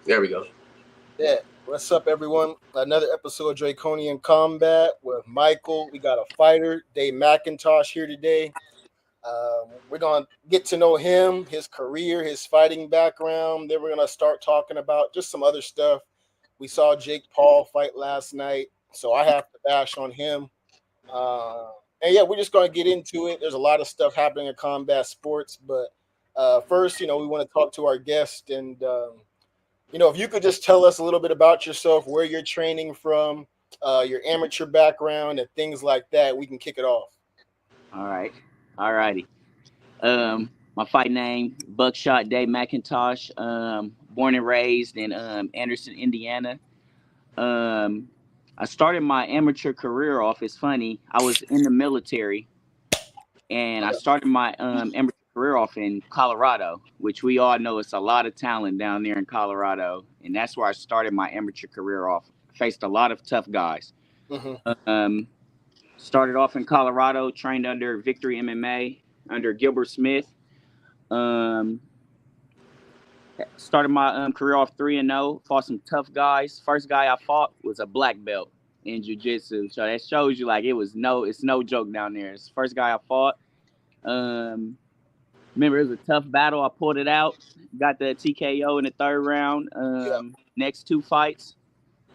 There we go. Yeah. What's up, everyone? Another episode of Draconian Combat with Michael. We got a fighter, Dey McIntosh, here today. We're going to get to know him, his career, his fighting background. Then we're going to start talking about just some other stuff. We saw Jake Paul fight last night, so I have to bash on him. Uh, and yeah, we're just going to get into it. There's a lot of stuff happening in combat sports, but first, we want to talk to our guest. And, if you could just tell us a little bit about yourself, where you're training from, your amateur background, and things like that, we can kick it off. All right. All righty. My fight name, Buckshot Dey McIntosh. Born and raised in Anderson, Indiana. I started my amateur career off. It's funny. I was in the military, and I started my amateur career off in Colorado, which we all know it's a lot of talent down there in Colorado, and that's where I started my amateur career off. Faced a lot of tough guys. Mm-hmm. Started off in Colorado, trained under Victory MMA, under Gilbert Smith. Started my career off 3-0. Fought some tough guys. First guy I fought was a black belt in jiu-jitsu. So that shows you like it's no joke down there. It's the first guy I fought. Remember, it was a tough battle. I pulled it out. Got the TKO in the third round. Next two fights.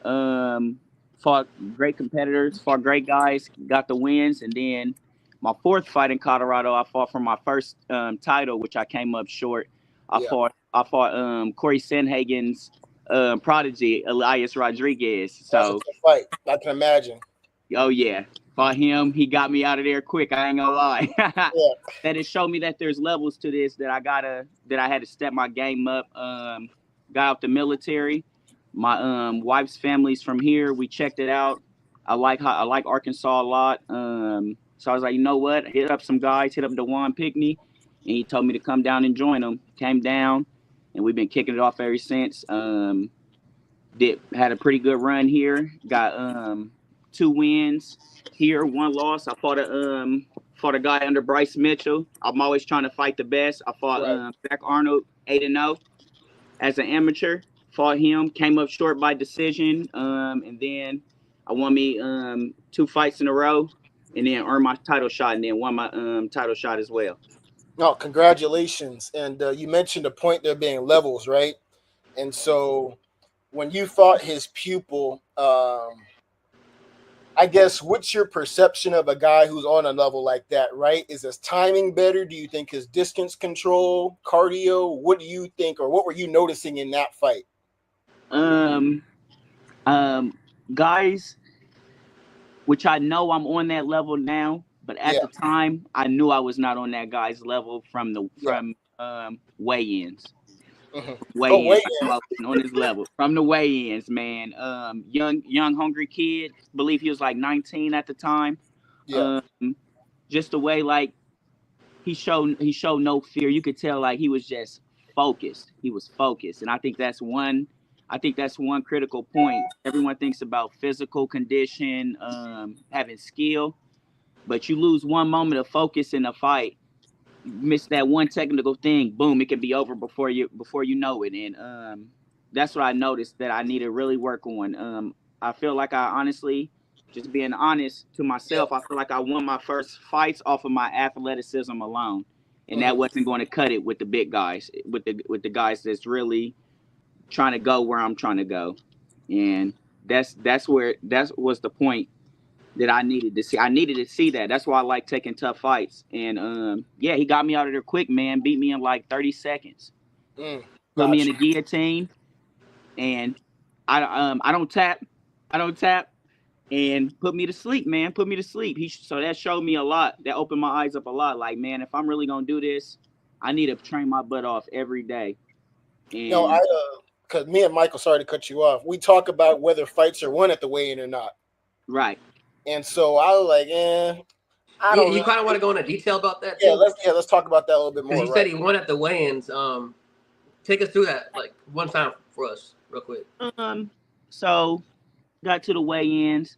Fought great competitors, fought great guys, got the wins. And then my fourth fight in Colorado, I fought for my first title, which I came up short. I fought Corey Sanhagen's prodigy, Elias Rodriguez. So fight, I can imagine. Oh yeah, fought him. He got me out of there quick. I ain't gonna lie. That it showed me that there's levels to this that I had to step my game up. Got out the military. My wife's family's from here. We checked it out. I like Arkansas a lot. So I was like, you know what? Hit up some guys. Hit up DeJuan Pickney, and he told me to come down and join them. Came down, and we've been kicking it off ever since. Had a pretty good run here. Got 2 wins here, 1 loss. I fought a guy under Bryce Mitchell. I'm always trying to fight the best. I fought Zach Arnold 8-0 as an amateur. Fought him, came up short by decision, and then I won me 2 fights in a row, and then earned my title shot, and then won my title shot as well. No, congratulations! And you mentioned a point there being levels, right? And so when you fought his pupil, I guess what's your perception of a guy who's on a level like that, right? Is his timing better? Do you think his distance control, cardio? What do you think, or what were you noticing in that fight? Guys, which I know I'm on that level now, but at the time I knew I was not on that guy's level from weigh-ins. Weigh-ins. On his level from the weigh-ins, man. Young hungry kid. Believe he was like 19 at the time. Just the way like he showed no fear. You could tell like he was just focused. He was focused, and I think that's one critical point. Everyone thinks about physical condition, having skill, but you lose one moment of focus in a fight, you miss that one technical thing, boom, it can be over before you know it. And that's what I noticed that I need to really work on. I feel like I honestly, just being honest to myself, I feel like I won my first fights off of my athleticism alone, and that wasn't going to cut it with the big guys, with the guys that's really trying to go where I'm trying to go. And that was the point that I needed to see. I needed to see that. That's why I like taking tough fights. And he got me out of there quick, man. Beat me in like 30 seconds. Put me in a guillotine, and I don't tap, and put me to sleep, man. Put me to sleep. So that showed me a lot. That opened my eyes up a lot. Like, man, if I'm really gonna do this, I need to train my butt off every day. And because me and Michael, sorry to cut you off, we talk about whether fights are won at the weigh-in or not. Right. And so I was like, I don't. You kind of want to go into detail about that? Let's talk about that a little bit more. Because you said he won at the weigh-ins. Take us through that, like one time for us, real quick. So got to the weigh-ins.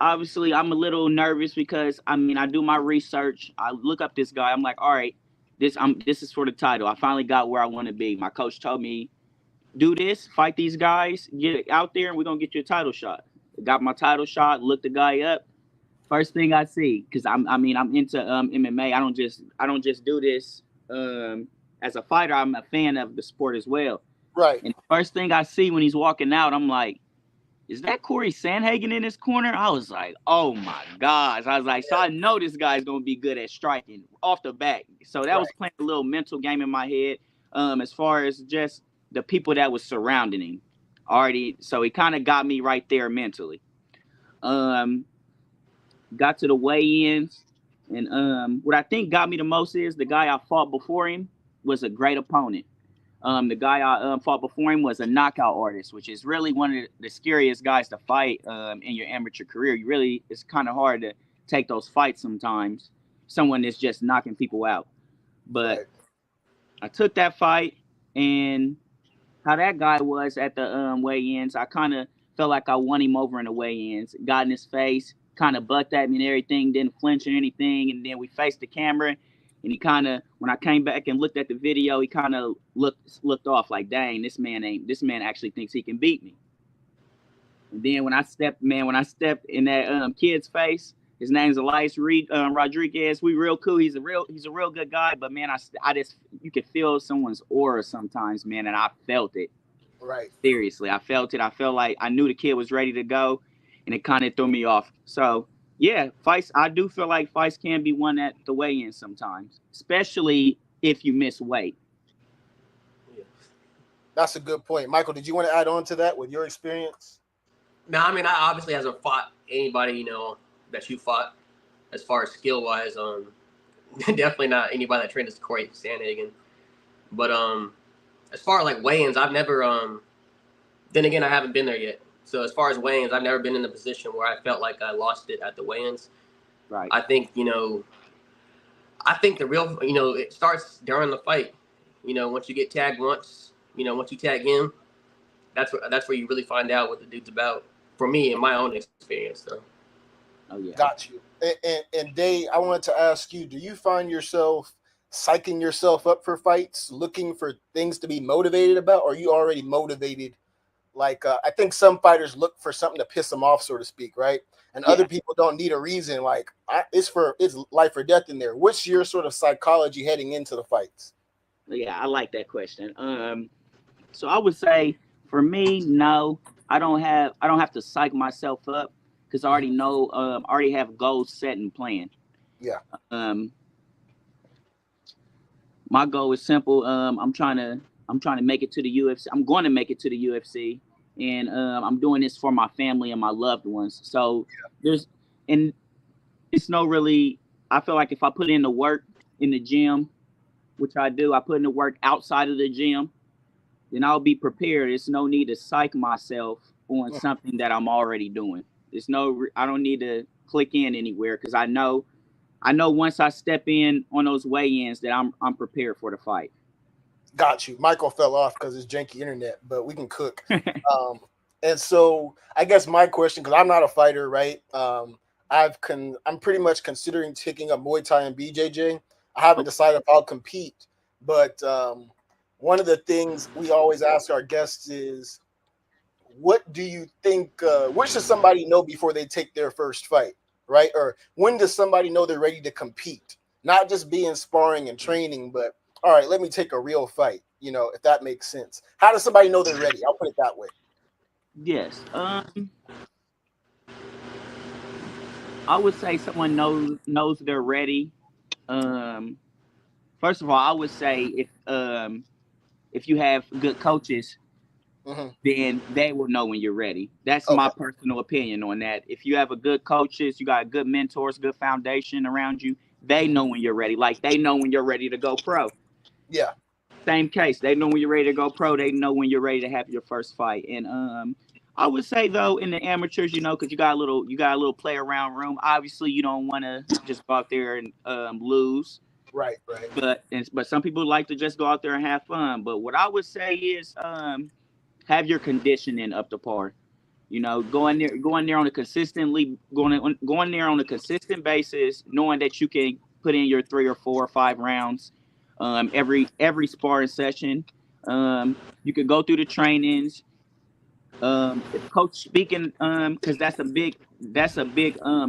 Obviously, I'm a little nervous because I do my research. I look up this guy. I'm like, all right, this is for the title. I finally got where I want to be. My coach told me do this, fight these guys, get out there, and we're gonna get you a title shot. Got my title shot, looked the guy up. First thing I see, because I'm into MMA. I don't just do this as a fighter. I'm a fan of the sport as well. Right. And the first thing I see when he's walking out, I'm like, is that Corey Sandhagen in this corner? I was like, oh my gosh. I was like, so I know this guy's gonna be good at striking off the bat. So that was playing a little mental game in my head. As far as just the people that was surrounding him already. So he kind of got me right there mentally. Got to the weigh-ins, and what I think got me the most is the guy I fought before him was a great opponent. The guy I fought before him was a knockout artist, which is really one of the scariest guys to fight in your amateur career. It's kind of hard to take those fights sometimes. Someone that's just knocking people out. But I took that fight, and how that guy was at the weigh-ins, I kind of felt like I won him over in the weigh-ins. Got in his face, kind of bucked at me and everything, didn't flinch or anything. And then we faced the camera, and he kind of, when I came back and looked at the video, he kind of looked off like, dang, this man actually thinks he can beat me. And then when I stepped in that kid's face, his name's Elias Rodriguez. We real cool. He's a real good guy. But man, I just, you could feel someone's aura sometimes, man, and I felt it. Right. Seriously, I felt it. I felt like I knew the kid was ready to go, and it kind of threw me off. So yeah, fights. I do feel like fights can be won at the weigh-in sometimes, especially if you miss weight. Yeah. That's a good point, Michael. Did you want to add on to that with your experience? No, I mean, I obviously hasn't fought anybody, that you fought as far as skill wise. Definitely not anybody that trained as Corey Sandhagen. But as far as like weigh-ins, I've never then again I haven't been there yet. So as far as weigh-ins, I've never been in a position where I felt like I lost it at the weigh-ins. Right. I think, the real, it starts during the fight. Once you get tagged once, once you tag him, that's where you really find out what the dude's about. For me, in my own experience, though. Oh yeah. Got you. And Dey, I wanted to ask you: do you find yourself psyching yourself up for fights, looking for things to be motivated about, or are you already motivated? Like I think some fighters look for something to piss them off, so to speak, right? And other people don't need a reason. Like it's life or death in there. What's your sort of psychology heading into the fights? Yeah, I like that question. So I would say for me, no, I don't have to psych myself up because I already know, I already have goals set and planned. Yeah. My goal is simple. I'm trying to make it to the UFC. I'm going to make it to the UFC, and I'm doing this for my family and my loved ones. So it's no really. I feel like if I put in the work in the gym, which I do, I put in the work outside of the gym, then I'll be prepared. There's no need to psych myself on something that I'm already doing. I don't need to click in anywhere because I know once I step in on those weigh-ins that I'm prepared for the fight. Got you. Michael fell off because it's janky internet, but we can cook. And so I guess my question, because I'm not a fighter, right? I'm pretty much considering taking up Muay Thai and BJJ. I haven't decided if I'll compete, but one of the things we always ask our guests is, what do you think? What should somebody know before they take their first fight, right? Or when does somebody know they're ready to compete? Not just be in sparring and training, but all right, let me take a real fight, if that makes sense. How does somebody know they're ready? I'll put it that way. Yes. I would say someone knows they're ready. First of all, I would say if you have good coaches, then they will know when you're ready. That's my personal opinion on that. If you have a good coaches, you got good mentors, good foundation around you, they know when you're ready. Like they know when you're ready to go pro. Yeah. Same case. They know when you're ready to go pro. They know when you're ready to have your first fight. And I would say though, in the amateurs, because you got a little play around room. Obviously, you don't want to just go out there and lose. Right. But some people like to just go out there and have fun. But what I would say is have your conditioning up to par. Going there on a consistent basis, knowing that you can put in your 3 or 4 or 5 rounds every sparring session. You could go through the trainings. If coach speaking, because that's a big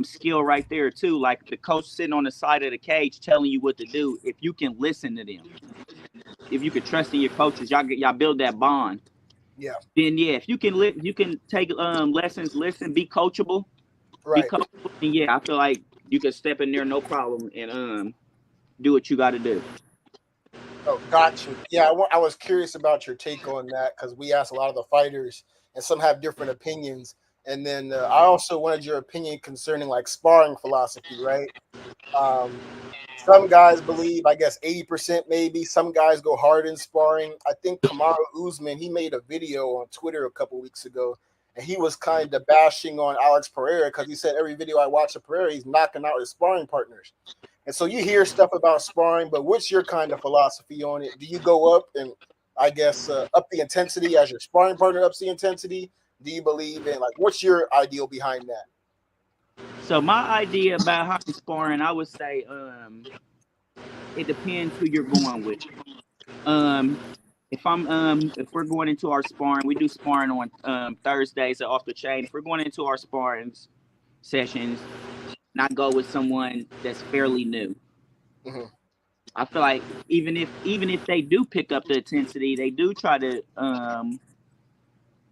skill right there too. Like the coach sitting on the side of the cage telling you what to do. If you can listen to them, if you could trust in your coaches, y'all build that bond. Yeah. Then if you can take lessons, listen, be coachable, right. And yeah, I feel like you can step in there no problem and do what you got to do. Oh, got you. Yeah, I was curious about your take on that because we asked a lot of the fighters, and some have different opinions. And then I also wanted your opinion concerning like sparring philosophy, right? Some guys believe, I guess 80% maybe. Some guys go hard in sparring. I think Kamaru Usman, he made a video on Twitter a couple weeks ago, and he was kind of bashing on Alex Pereira because he said every video I watch of Pereira, he's knocking out his sparring partners. And so you hear stuff about sparring, but what's your kind of philosophy on it? Do you go up and, I guess, up the intensity as your sparring partner ups the intensity? Do you believe in, like, what's your ideal behind that? So my idea about how I'm sparring, I would say it depends who you're going with. If we're going into our sparring, we do sparring on Thursdays off the chain. If we're going into our sparring sessions, not go with someone that's fairly new. Mm-hmm. I feel like even if they do pick up the intensity, they do try to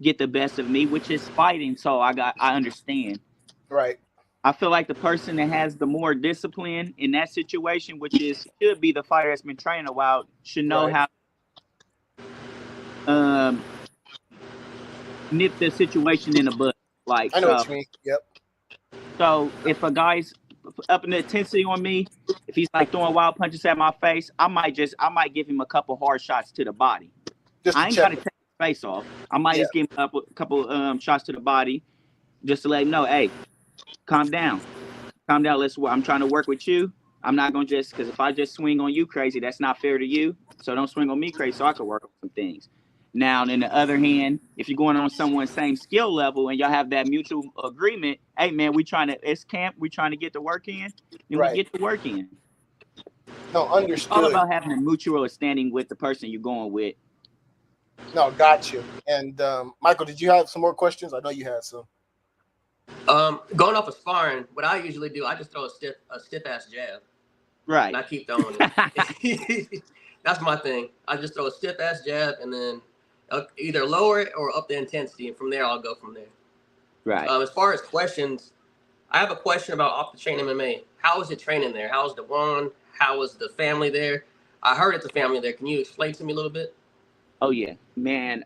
get the best of me, which is fighting. So I understand. Right. I feel like the person that has the more discipline in that situation, which should be the fighter that's been training a while, should know how nip the situation in the butt. Like, I know what you mean. Yep. So if a guy's up in the intensity on me, if he's like throwing wild punches at my face, I might give him a couple hard shots to the body. I ain't gotta take his face off. I might just give him a couple shots to the body, just to let him know, hey, calm down. Let's work. I'm trying to work with you. I'm not gonna because if I just swing on you crazy, that's not fair to you. So don't swing on me crazy, so I can work on some things. Now, on the other hand, if you're going on someone's same skill level and y'all have that mutual agreement, hey man, it's camp, we trying to get the work in, then we get the work in. No, understood. It's all about having a mutual understanding with the person you're going with. No, got you. And Michael, did you have some more questions? I know you had some. Going off of sparring, what I usually do, I just throw a stiff ass jab. Right. And I keep throwing it. That's my thing. I just throw a stiff ass jab and then either lower it or up the intensity, and from there I'll go from there. Right. As far as questions, I have a question about off the chain MMA. How is it training there? How is Dewan? How is the family there? I heard it's a family there. Can you explain to me a little bit? Oh yeah, man.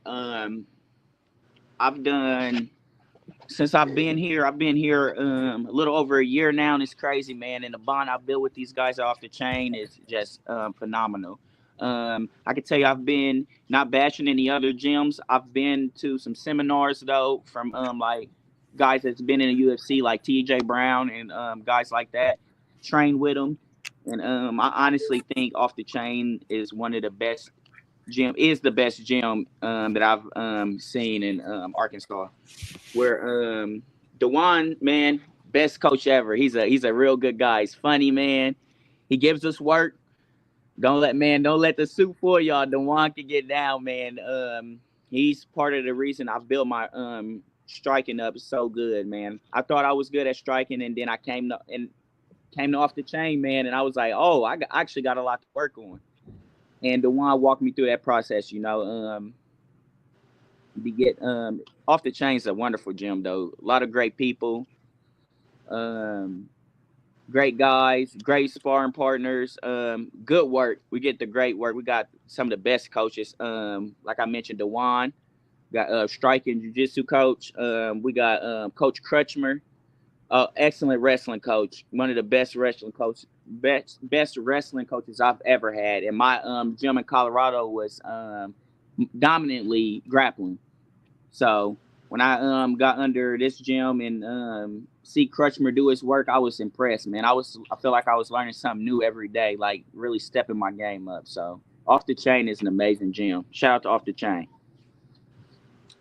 Since I've been here a little over a year now, and it's crazy, man. And the bond I built with these guys off the chain is just phenomenal. I can tell you, I've been not bashing any other gyms. I've been to some seminars though from like guys that's been in the UFC, like TJ Brown and guys like that. Train with them, and I honestly think Off the Chain is one of the best the best gym that I've seen in Arkansas. Where Dewan, man, best coach ever. He's a real good guy. He's funny, man. He gives us work. Don't let the suit fool y'all. Dewan can get down, man. He's part of the reason I built my striking up so good, man. I thought I was good at striking, and then I came to Off the Chain, man, and I was like, oh, I actually got a lot to work on. And Dewan walked me through that process, you know. Off the Chain's a wonderful gym, though. A lot of great people, great guys, great sparring partners, good work. We get the great work. We got some of the best coaches. Like I mentioned, Dewan, got striking jiu-jitsu coach. We got Coach Crutchmer, excellent wrestling coach, one of the best wrestling coaches I've ever had. And my gym in Colorado was dominantly grappling. So when I got under this gym and see Crutchmer do his work, I was impressed, man. I feel like I was learning something new every day, like really stepping my game up. So Off the Chain is an amazing gym. Shout out to Off the Chain.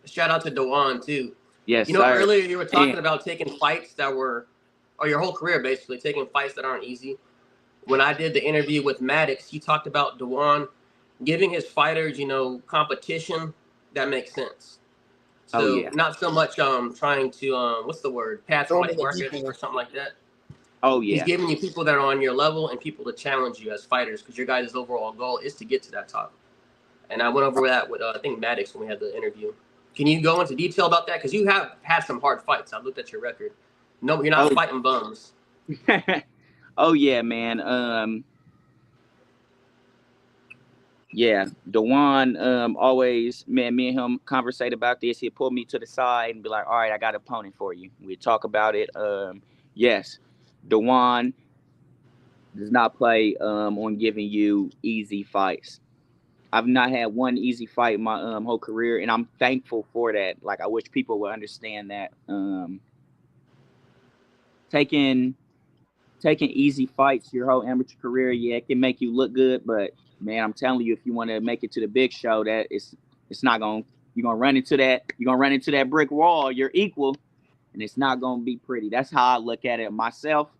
Shout out to Dewan too. Yes, you know, sir. Earlier you were talking about taking fights that were, or your whole career basically, taking fights that aren't easy. When I did the interview with Maddox, he talked about Dewan giving his fighters, competition that makes sense. So not so much trying to what's the word, pad somebody's market or something like that. Oh yeah. He's giving you people that are on your level and people to challenge you as fighters, because your guys' overall goal is to get to that top. And I went over that with I think Maddox when we had the interview. Can you go into detail about that? Because you have had some hard fights. I looked at your record. No, you're not fighting bums. Oh yeah, man. Yeah, Dewan always, man, me and him conversate about this. He'd pull me to the side and be like, all right, I got an opponent for you. We'd talk about it. Yes, Dewan does not play on giving you easy fights. I've not had one easy fight in my whole career, and I'm thankful for that. Like, I wish people would understand that. Taking easy fights your whole amateur career, yeah, it can make you look good, but man, I'm telling you, if you want to make it to the big show, that it's not going. You're gonna run into that brick wall. You're equal, and it's not gonna be pretty. That's how I look at it myself.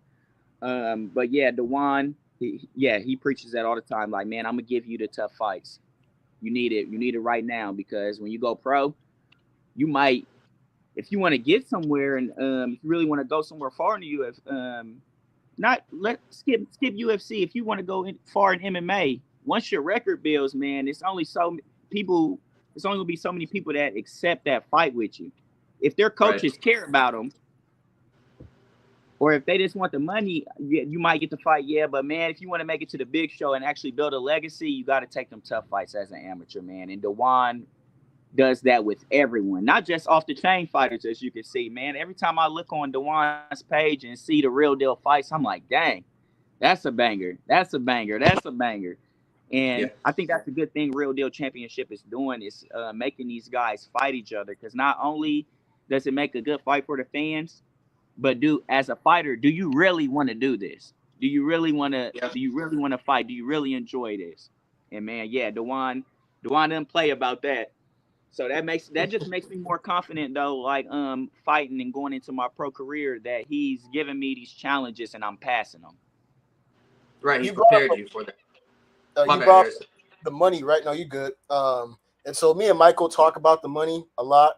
But yeah, Dewan, he preaches that all the time. Like, man, I'm gonna give you the tough fights. You need it. You need it right now, because when you go pro, you might, if you want to get somewhere and if you really want to go somewhere far in the UFC, skip UFC. If you want to go far in MMA, once your record builds, man, it's only gonna be so many people that accept that fight with you. If their coaches care about them, or if they just want the money, you might get to fight. Yeah, but man, if you want to make it to the big show and actually build a legacy, you got to take them tough fights as an amateur, man. And Dewan does that with everyone, not just off the chain fighters, as you can see, man. Every time I look on Dewan's page and see the real deal fights, I'm like, dang, that's a banger. That's a banger. That's a banger. And I think that's a good thing Real Deal Championship is doing, is making these guys fight each other. Because not only does it make a good fight for the fans, but as a fighter, do you really want to do this? Do you really want to? Do you really want to fight? Do you really enjoy this? And man, yeah, Dewan doesn't play about that. So that just makes me more confident, though, like fighting and going into my pro career, that he's giving me these challenges and I'm passing them. Right, he prepared you for that. You brought the money, right? No, you good. And so me and Michael talk about the money a lot.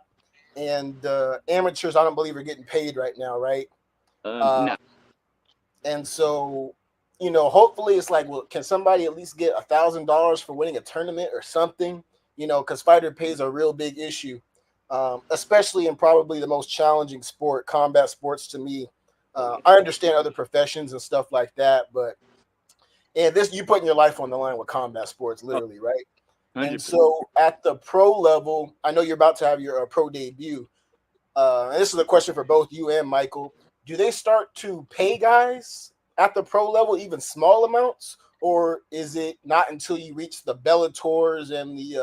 And amateurs, I don't believe, are getting paid right now, right? No. And so, hopefully it's like, well, can somebody at least get $1,000 for winning a tournament or something? Because fighter pay is a real big issue, especially in probably the most challenging sport, combat sports to me. I understand other professions and stuff like that, but you putting your life on the line with combat sports, literally, right? 100%. And so at the pro level, I know you're about to have your pro debut. And this is a question for both you and Michael. Do they start to pay guys at the pro level even small amounts, or is it not until you reach the Bellators and the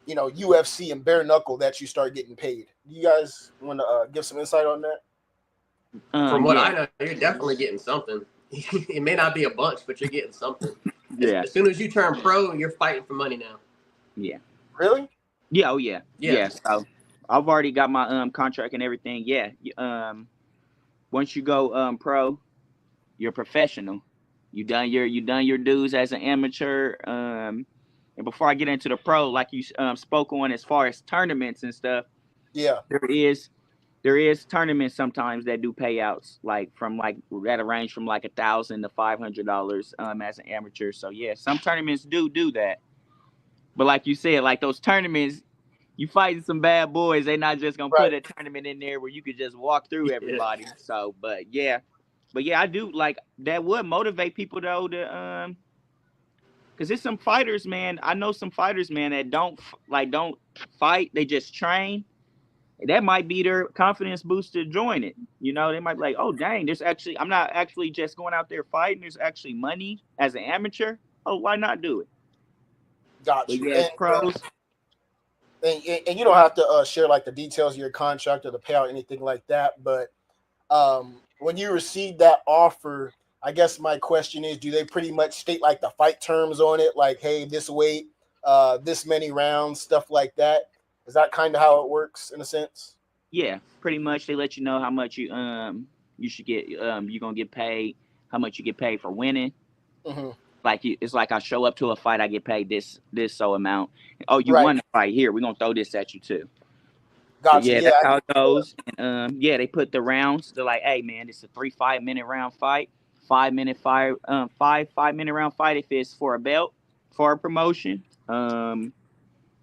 UFC and bare knuckle that you start getting paid? Do you guys want to give some insight on that? From what I know, you're definitely getting something. It may not be a bunch, but you're getting something. Yeah. As soon as you turn pro, you're fighting for money now. Yeah. Really? Yeah. Oh yeah. Yeah. So I've already got my contract and everything. Yeah. Once you go pro, you're professional. You done your dues as an amateur. And before I get into the pro, like you spoke on as far as tournaments and stuff. Yeah. There is tournaments sometimes that do payouts, that range from like $1,000 to $500 as an amateur. So yeah, some tournaments do that. But like you said, like those tournaments, you fighting some bad boys. They're not just gonna put a tournament in there where you could just walk through everybody. So, but yeah, I do like that would motivate people though to because there's some fighters, man. I know some fighters, man, that don't fight. They just train. That might be their confidence boost to join it. They might be like, oh, dang, I'm not actually just going out there fighting. There's actually money as an amateur. Oh, why not do it? Gotcha. Yeah, pros. And you don't have to share like the details of your contract or the payout, anything like that. But when you receive that offer, I guess my question is, do they pretty much state like the fight terms on it? Like, hey, this weight, this many rounds, stuff like that. Is that kind of how it works in a sense? Yeah, pretty much. They let you know how much you should get. You're gonna get paid. How much you get paid for winning. Mm-hmm. Like it's like I show up to a fight, I get paid this so amount. Oh, you Right. won the fight, here, we're gonna throw this at you too. So Gotcha. yeah, Yeah. that's how it goes. And yeah, they put the rounds. They're like, hey man, it's a 3 5-minute round fight, 5-minute fire, 5 5-minute round fight if it's for a belt, for a promotion.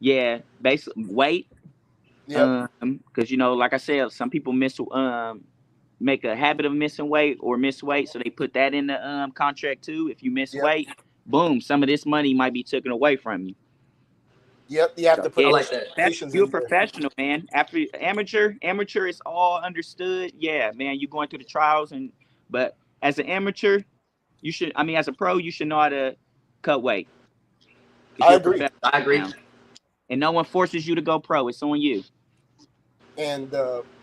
Yeah, basically weight. Yeah. Because like I said, some people make a habit of missing weight or miss weight, so they put that in the contract too. If you miss Yep. weight, boom, some of this money might be taken away from you. Yep. You have to put I those like that. stipulations You're a in there. professional, man. After amateur is all understood. Yeah, man, you're going through the trials, but as an amateur, you should. I mean, as a pro, you should know how to cut weight. I agree. Now. And no one forces you to go pro. It's on you. And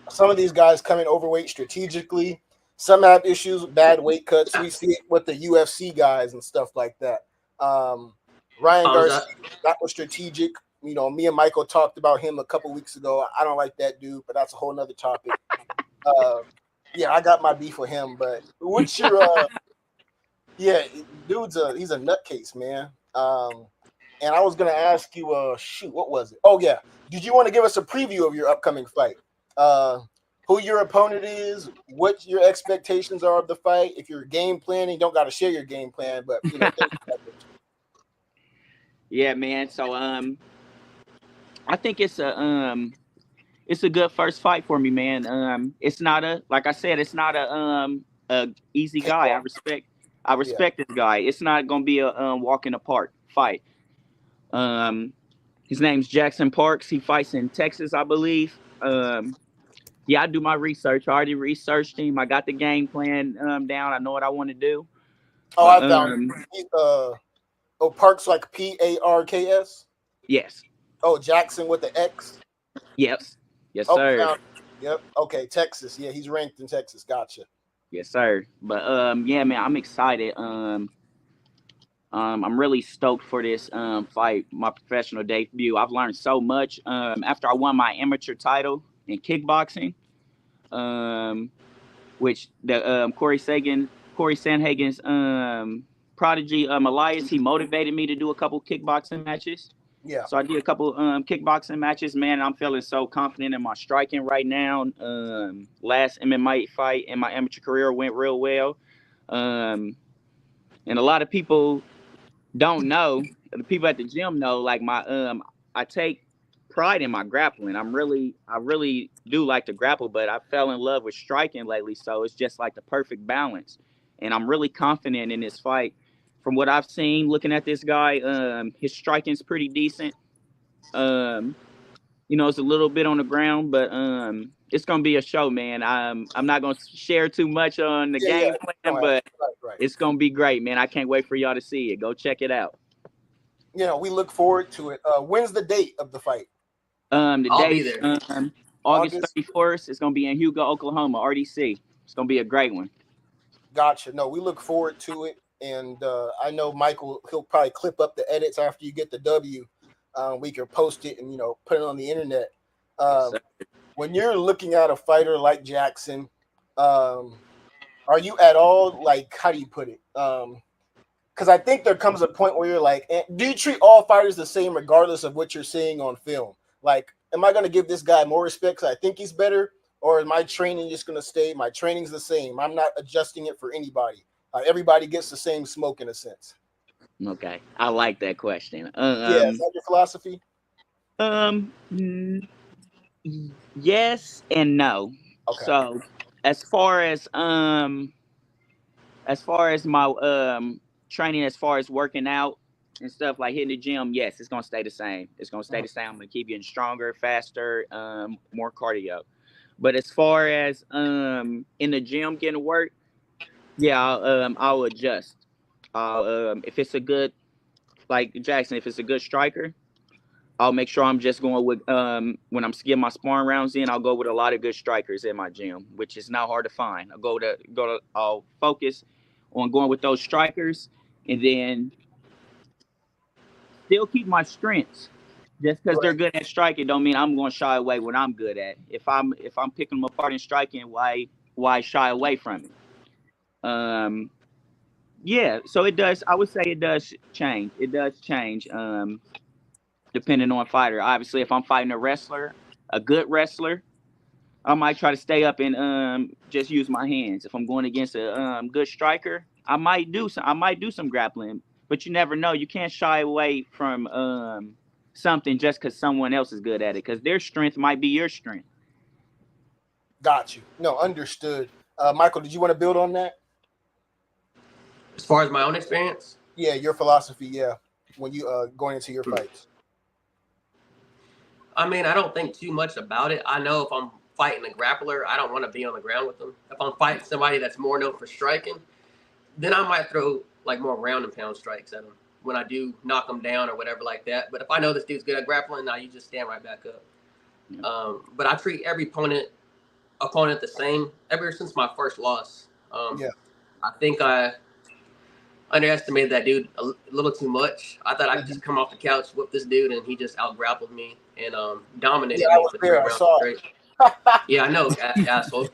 some of these guys come in overweight strategically. Some have issues with bad weight cuts. We see it with the UFC guys and stuff like that. Ryan Garcia, that was strategic. Me and Michael talked about him a couple weeks ago. I don't like that dude, but that's a whole nother topic. Yeah, I got my beef with him. But what's your yeah, dude's he's a nutcase, man. And I was gonna ask you, what was it? Oh yeah, did you want to give us a preview of your upcoming fight? Who your opponent is, what your expectations are of the fight. If you're game planning, you don't got to share your game plan, but yeah, man. So I think it's a good first fight for me, man. It's not like I said, it's not a easy guy. I respect this guy. It's not gonna be a walk in the park fight. His name's Jackson Parks. He fights in Texas, I believe. Yeah, I do my research. I already researched him. I got the game plan down. I know what I want to do. Oh, I found Parks, like Parks. Yes. Oh, Jackson with the X. Yes. Yes, sir. Yep. Okay, Texas. Yeah, he's ranked in Texas. Gotcha. Yes, sir. But yeah, man, I'm excited. I'm really stoked for this fight, my professional debut. I've learned so much after I won my amateur title in kickboxing, which the Corey Sandhagen's prodigy Elias, he motivated me to do a couple kickboxing matches. Yeah. So I did a couple kickboxing matches, man. I'm feeling so confident in my striking right now. Last MMA fight in my amateur career went real well. And a lot of people don't know. The people at the gym know, like I take pride in my grappling. I really do like to grapple, but I fell in love with striking lately. So it's just like the perfect balance. And I'm really confident in this fight. From what I've seen, looking at this guy, his striking's pretty decent. It's a little bit on the ground, but it's gonna be a show, man. I'm not gonna share too much on the game plan, but it's gonna be great, man. I can't wait for y'all to see it. Go check it out. We look forward to it. When's the date of the fight? I'll be there. August 31st. It's gonna be in Hugo, Oklahoma, RDC. It's gonna be a great one. Gotcha. No, we look forward to it. And I know Michael, he'll probably clip up the edits after you get the W. We can post it and, put it on the internet. When you're looking at a fighter like Jackson, are you at all, like, how do you put it? Because I think there comes a point where you're like, do you treat all fighters the same regardless of what you're seeing on film? Like, am I going to give this guy more respect because I think he's better? Or is my training just going to stay? My training's the same. I'm not adjusting it for anybody. Everybody gets the same smoke in a sense. Okay, I like that question. Is that your philosophy? Yes and no. Okay. So, as far as my training, as far as working out and stuff like hitting the gym, yes, it's gonna stay the same. It's gonna stay the same. I'm gonna keep getting stronger, faster, more cardio. But as far as in the gym getting work, yeah, I'll adjust. If it's a good, like Jackson, if it's a good striker, I'll make sure I'm just going with when I'm getting my sparring rounds in, I'll go with a lot of good strikers in my gym, which is not hard to find. I'll focus on going with those strikers, and then still keep my strengths. Just because they're good at striking don't mean I'm going to shy away what I'm good at. If I'm picking them apart in striking, why shy away from it? Yeah, so it does. I would say it does change. It does change, depending on fighter. Obviously, if I'm fighting a wrestler, a good wrestler, I might try to stay up and just use my hands. If I'm going against a good striker, I might do some. I might do some grappling, but you never know. You can't shy away from something just because someone else is good at it, because their strength might be your strength. Got you. No, understood. Michael, did you want to build on that? As far as my own experience? Yeah, your philosophy, yeah, when you going into your fights. I mean, I don't think too much about it. I know if I'm fighting a grappler, I don't want to be on the ground with them. If I'm fighting somebody that's more known for striking, then I might throw like more round and pound strikes at them when I do knock them down or whatever like that. But if I know this dude's good at grappling, now you just stand right back up. Yeah. But I treat every opponent the same ever since my first loss. Yeah. I think I underestimated that dude a little too much. I thought I could just come off the couch, whip this dude, and he just out grappled me and dominated Yeah, I me was for 3 there. I rounds saw straight. Yeah, I know, asshole.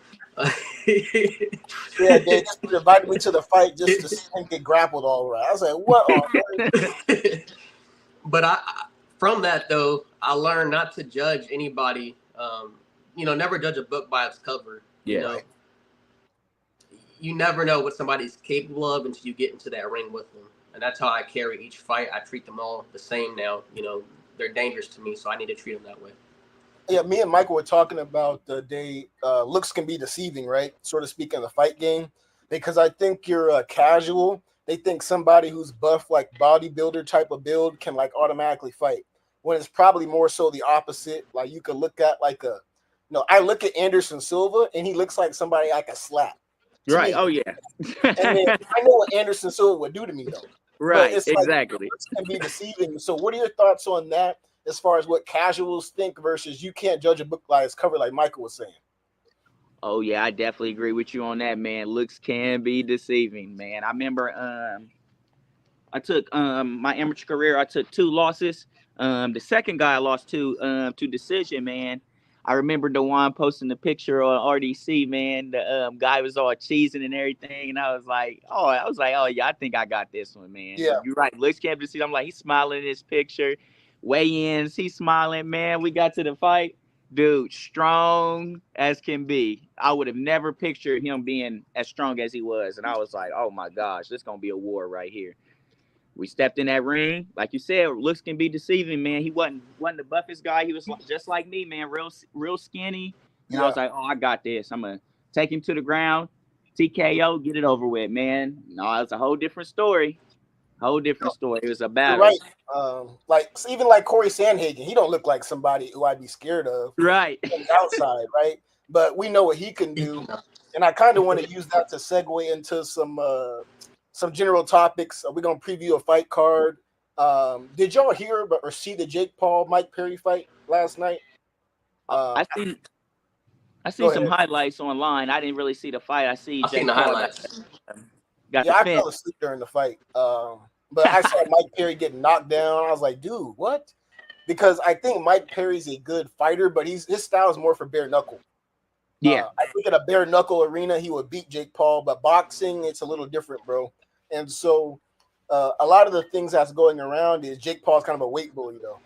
Yeah, they just invited me to the fight just to see him get grappled all right. I was like, what on earth? But from that though, I learned not to judge anybody. Never judge a book by its cover. Yeah. You know, you never know what somebody's capable of until you get into that ring with them. And that's how I carry each fight. I treat them all the same now. They're dangerous to me, so I need to treat them that way. Yeah, me and Michael were talking about the day looks can be deceiving, right? Sort of speaking of the fight game, because I think you're casual. They think somebody who's buff, like bodybuilder type of build, can like automatically fight. When it's probably more so the opposite. Like you could look at I look at Anderson Silva and he looks like somebody I could slap. Right. Me. Oh yeah. And then I know what Anderson Silva would do to me though. Right. But it's exactly. Like, can be deceiving. So what are your thoughts on that as far as what casuals think versus you can't judge a book by its cover like Michael was saying? Oh yeah, I definitely agree with you on that, man. Looks can be deceiving, man. I remember I took my amateur career, I took 2 losses. The second guy I lost to decision, man. I remember DeJuan posting the picture on RDC, man. The guy was all cheesing and everything, and I was like, oh yeah, I think I got this one, man. Yeah, you're right. Looks can't be deceiving. I'm like, he's smiling in his picture. Weigh-ins, he's smiling, man. We got to the fight. Dude, strong as can be. I would have never pictured him being as strong as he was. And I was like, oh my gosh, this is going to be a war right here. We stepped in that ring. Like you said, looks can be deceiving, man. He wasn't the buffest guy. He was just like me, man, real skinny. And I was like, oh, I got this. I'm going to take him to the ground, TKO, get it over with, man. No, it's a whole different story. Whole different story. It was a battle. Right. Even like Corey Sandhagen, he don't look like somebody who I'd be scared of. Right. On the outside, right? But we know what he can do. And I kind of want to use that to segue into some general topics. We're going to preview a fight card. Did y'all hear or see the Jake Paul Mike Perry fight last night? I seen some highlights online. I didn't really see the fight. I seen the highlights. I fell asleep during the fight. But I saw Mike Perry get knocked down. I was like, dude, what? Because I think Mike Perry's a good fighter, but his style is more for bare knuckle. Yeah. I think in a bare knuckle arena, he would beat Jake Paul, but boxing, it's a little different, bro. And so a lot of the things that's going around is Jake Paul's kind of a weight bully, though.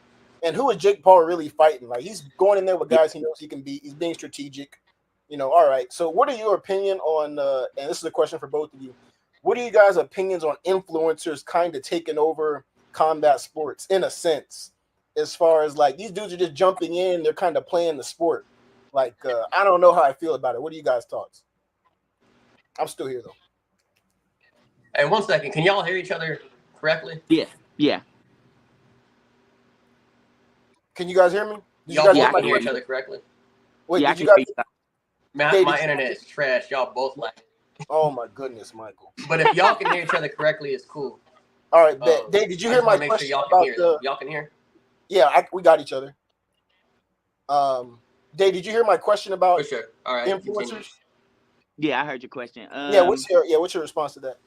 And who is Jake Paul really fighting? Like, he's going in there with guys he knows he can beat. He's being strategic. All right. So what are your opinion on, and this is a question for both of you, what are you guys' opinions on influencers kind of taking over combat sports in a sense? As far as like these dudes are just jumping in, they're kind of playing the sport. Like, I don't know how I feel about it. What are you guys' thoughts? I'm still here, though. Hey, 1 second. Can y'all hear each other correctly? Yeah. Can you guys hear me? Y'all both hear each other correctly? Wait, did you guys? My internet is trash. Y'all both like. Oh my goodness, Michael. But if y'all can hear each other correctly, it's cool. All right, Dave, did you hear my question about y'all can hear? Yeah, we got each other. Dave, did you hear my question about For sure. All right, influencers? Continue. Yeah, I heard your question. What's your response to that?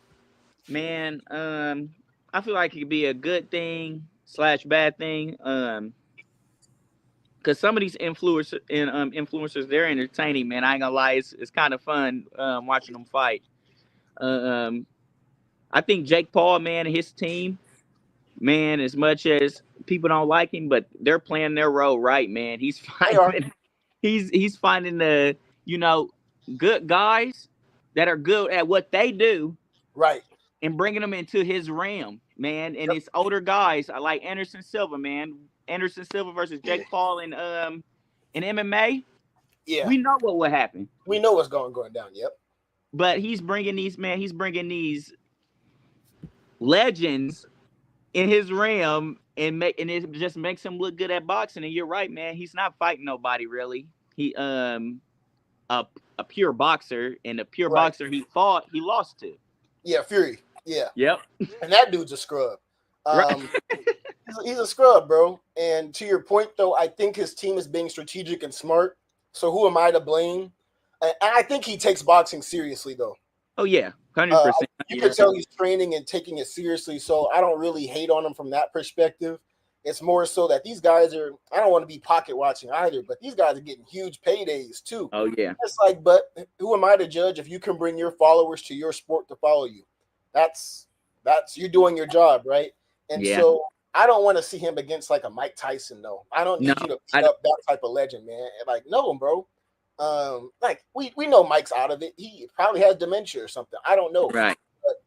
Man, I feel like it could be a good thing / bad thing. Because some of these influencers, they're entertaining, man. I ain't gonna lie, it's kind of fun watching them fight. I think Jake Paul, man, and his team, man, as much as people don't like him, but they're playing their role right, man. He's They are. finding he's finding the, good guys that are good at what they do, Right. and bringing them into his realm, man. And it's older guys. I like Anderson Silva, man. Anderson Silva versus Jake Paul in MMA. Yeah. We know what will happen. We know what's going down. Yep. But he's bringing these legends in his realm, and it just makes him look good at boxing. And you're right, man. He's not fighting nobody really. He a pure boxer, and a pure boxer he lost to. Yeah, Fury. Yeah. Yep. And that dude's a scrub. He's a scrub, bro. And to your point, though, I think his team is being strategic and smart. So who am I to blame? And I think he takes boxing seriously, though. Oh yeah, 100%. You can tell he's training and taking it seriously. So I don't really hate on him from that perspective. It's more so that these guys are, I don't want to be pocket watching either, but these guys are getting huge paydays too. Oh yeah. It's like, but who am I to judge if you can bring your followers to your sport to follow you? That's you're doing your job, right? And so I don't want to see him against like a Mike Tyson, though. I don't need you to beat up that type of legend, man. Like, no, bro. Like we know Mike's out of it. He probably has dementia or something. I don't know. Right. But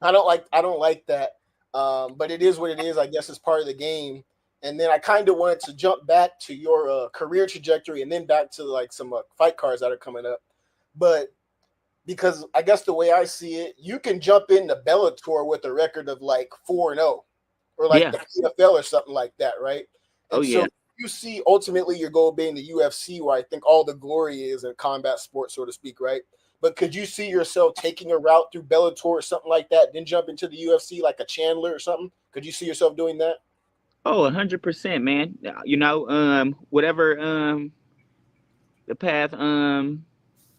I don't like that. But it is what it is. I guess it's part of the game. And then I kind of wanted to jump back to your career trajectory and then back to like some fight cards that are coming up. But because I guess the way I see it, you can jump into Bellator with a record of like 4-0 or like the PFL or something like that, right? And so you see ultimately your goal being the UFC, where I think all the glory is in combat sports, so to speak, right? But could you see yourself taking a route through Bellator or something like that, then jump into the UFC like a Chandler or something? Could you see yourself doing that? Oh, 100%, man. Whatever the path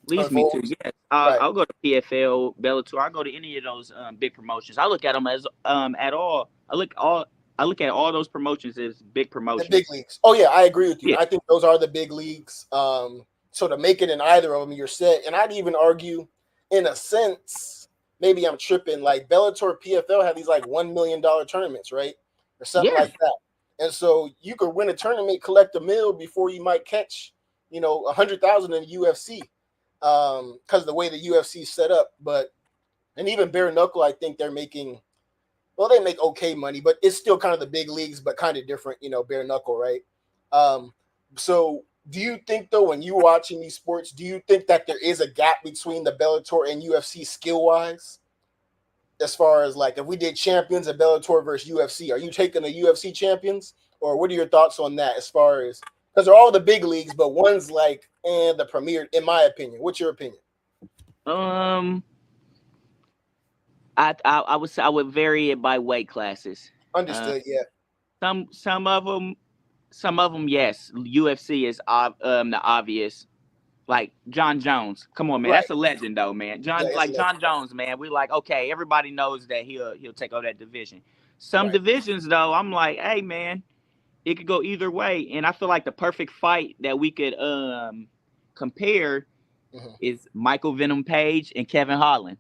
leads me to. Yes, I'll go to PFL, Bellator. I'll go to any of those big promotions. I look at them as I look at all those promotions as big promotions. The big leagues. Oh yeah, I agree with you. Yeah. I think those are the big leagues. So to make it in either of them, you're set. And I'd even argue, in a sense, maybe I'm tripping. Like Bellator, PFL have these like $1 million tournaments, right, or something like that. And so you could win a tournament, collect $1 million before you might catch, 100,000 in the UFC, because of the way the UFC is set up. And even bare knuckle, I think they're making. Well, they make okay money, but it's still kind of the big leagues, but kind of different, bare knuckle, right? So do you think, though, when you're watching these sports, do you think that there is a gap between the Bellator and UFC skill-wise? As far as, like, if we did champions of Bellator versus UFC, are you taking the UFC champions? Or what are your thoughts on that as far as – because they're all the big leagues, but one's like the premier, in my opinion. What's your opinion? I would vary it by weight classes. Understood. Some of them, yes. UFC is the obvious. Like John Jones, come on, man, that's a legend, though, man. John Jones, man. We like, okay, everybody knows that he'll take over that division. Some divisions, though, I'm like, hey, man, it could go either way. And I feel like the perfect fight that we could compare is Michael Venom Page and Kevin Holland.